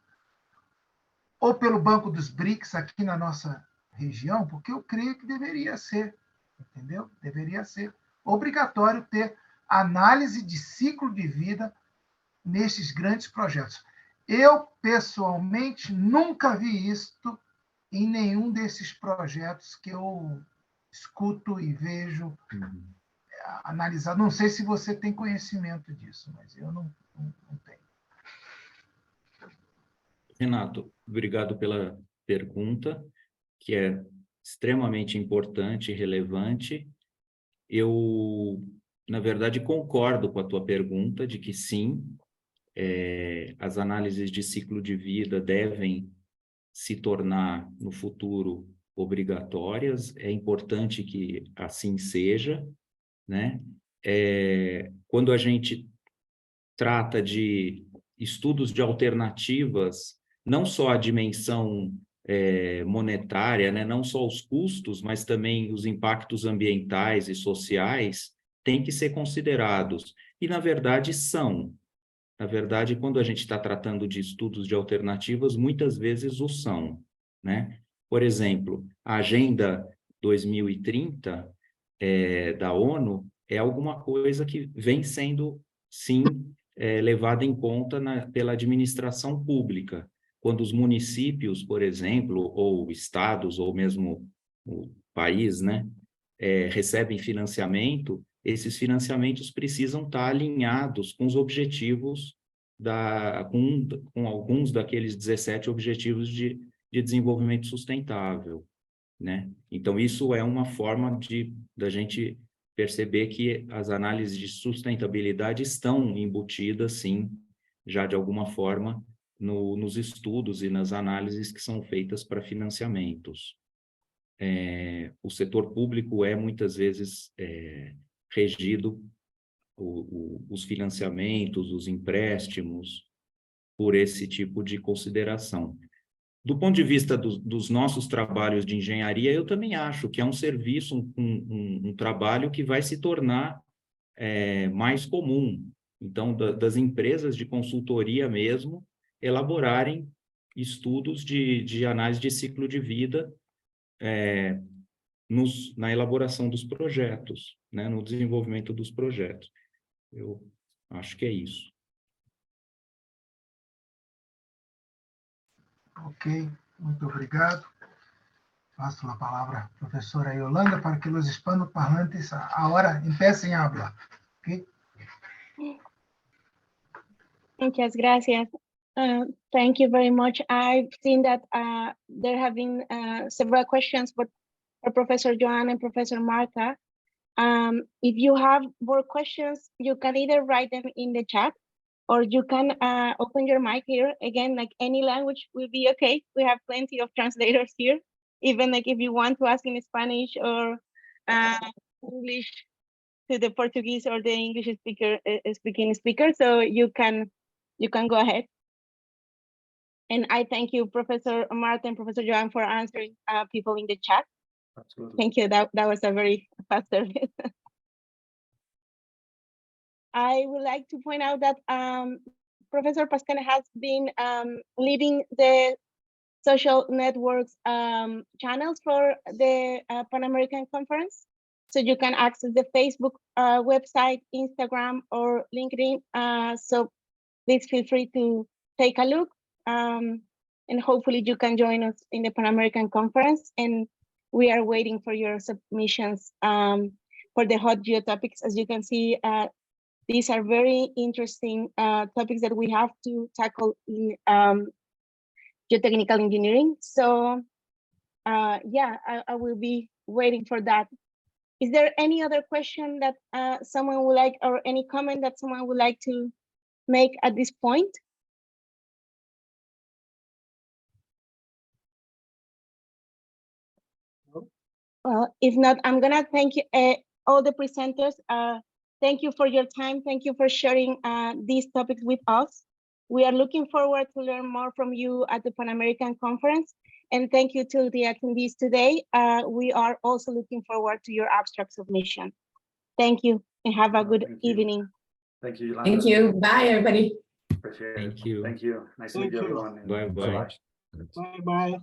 ou pelo Banco dos BRICS aqui na nossa região, porque eu creio que deveria ser, entendeu? Deveria ser obrigatório ter análise de ciclo de vida nesses grandes projetos. Eu, pessoalmente, nunca vi isto em nenhum desses projetos que eu escuto e vejo analisado. Não sei se você tem conhecimento disso, mas eu não tenho. Renato, obrigado pela pergunta, que é extremamente importante e relevante. Eu, na verdade, concordo com a tua pergunta de que sim, as análises de ciclo de vida devem se tornar, no futuro, obrigatórias. É importante que assim seja, né? Quando a gente trata de estudos de alternativas, não só a dimensão monetária, né? Não só os custos, mas também os impactos ambientais e sociais têm que ser considerados. E, na verdade, são. Na verdade, quando a gente está tratando de estudos de alternativas, muitas vezes o são, né? Por exemplo, a Agenda 2030 da ONU é alguma coisa que vem sendo, sim, levada em conta pela administração pública. Quando os municípios, por exemplo, ou estados, ou mesmo o país, né, recebem financiamento, esses financiamentos precisam estar alinhados com os objetivos, com alguns daqueles 17 objetivos de desenvolvimento sustentável, né? Então, isso é uma forma da gente perceber que as análises de sustentabilidade estão embutidas, sim, já de alguma forma, nos estudos e nas análises que são feitas para financiamentos. O setor público muitas vezes regido, os financiamentos, os empréstimos, por esse tipo de consideração. Do ponto de vista dos nossos trabalhos de engenharia, eu também acho que é um serviço, um trabalho que vai se tornar mais comum. Então, das empresas de consultoria mesmo, elaborarem estudos de análise de ciclo de vida na elaboração dos projetos, né, no desenvolvimento dos projetos. Eu acho que é isso. Ok, muito obrigado. Passo a palavra à professora Yolanda para que os hispanoparlantes agora empiecem a hablar. Okay? Muchas gracias. Thank you very much. I've seen that there have been several questions for Professor Joan and Professor Marta. If you have more questions, you can either write them in the chat or you can open your mic here. Again, like any language will be okay. We have plenty of translators here. Even like if you want to ask in Spanish or English to the Portuguese or the English speaking speaker, so you can go ahead. And I thank you, Professor Marta and Professor Joan, for answering people in the chat. Absolutely. Thank you. That was a very fast service. I would like to point out that Professor Pascana has been leading the social networks channels for the Pan American Conference. So you can access the Facebook website, Instagram, or LinkedIn. So please feel free to take a look. And hopefully you can join us in the Pan American Conference. And we are waiting for your submissions for the hot geotopics. As you can see, these are very interesting topics that we have to tackle in geotechnical engineering. So yeah, I will be waiting for that. Is there any other question that someone would like, or any comment that someone would like to make at this point? If not, I'm gonna thank you, all the presenters. Thank you for your time. Thank you for sharing these topics with us. We are looking forward to learn more from you at the Pan American Conference. And thank you to the attendees today. We are also looking forward to your abstract submission. Thank you and have a good evening. Thank you, Yolanda. Thank you. Bye, everybody. Appreciate it. Thank you. Thank you. Nice to meet Thank you, you. everyone. and Bye-bye. bye-bye. Bye, bye.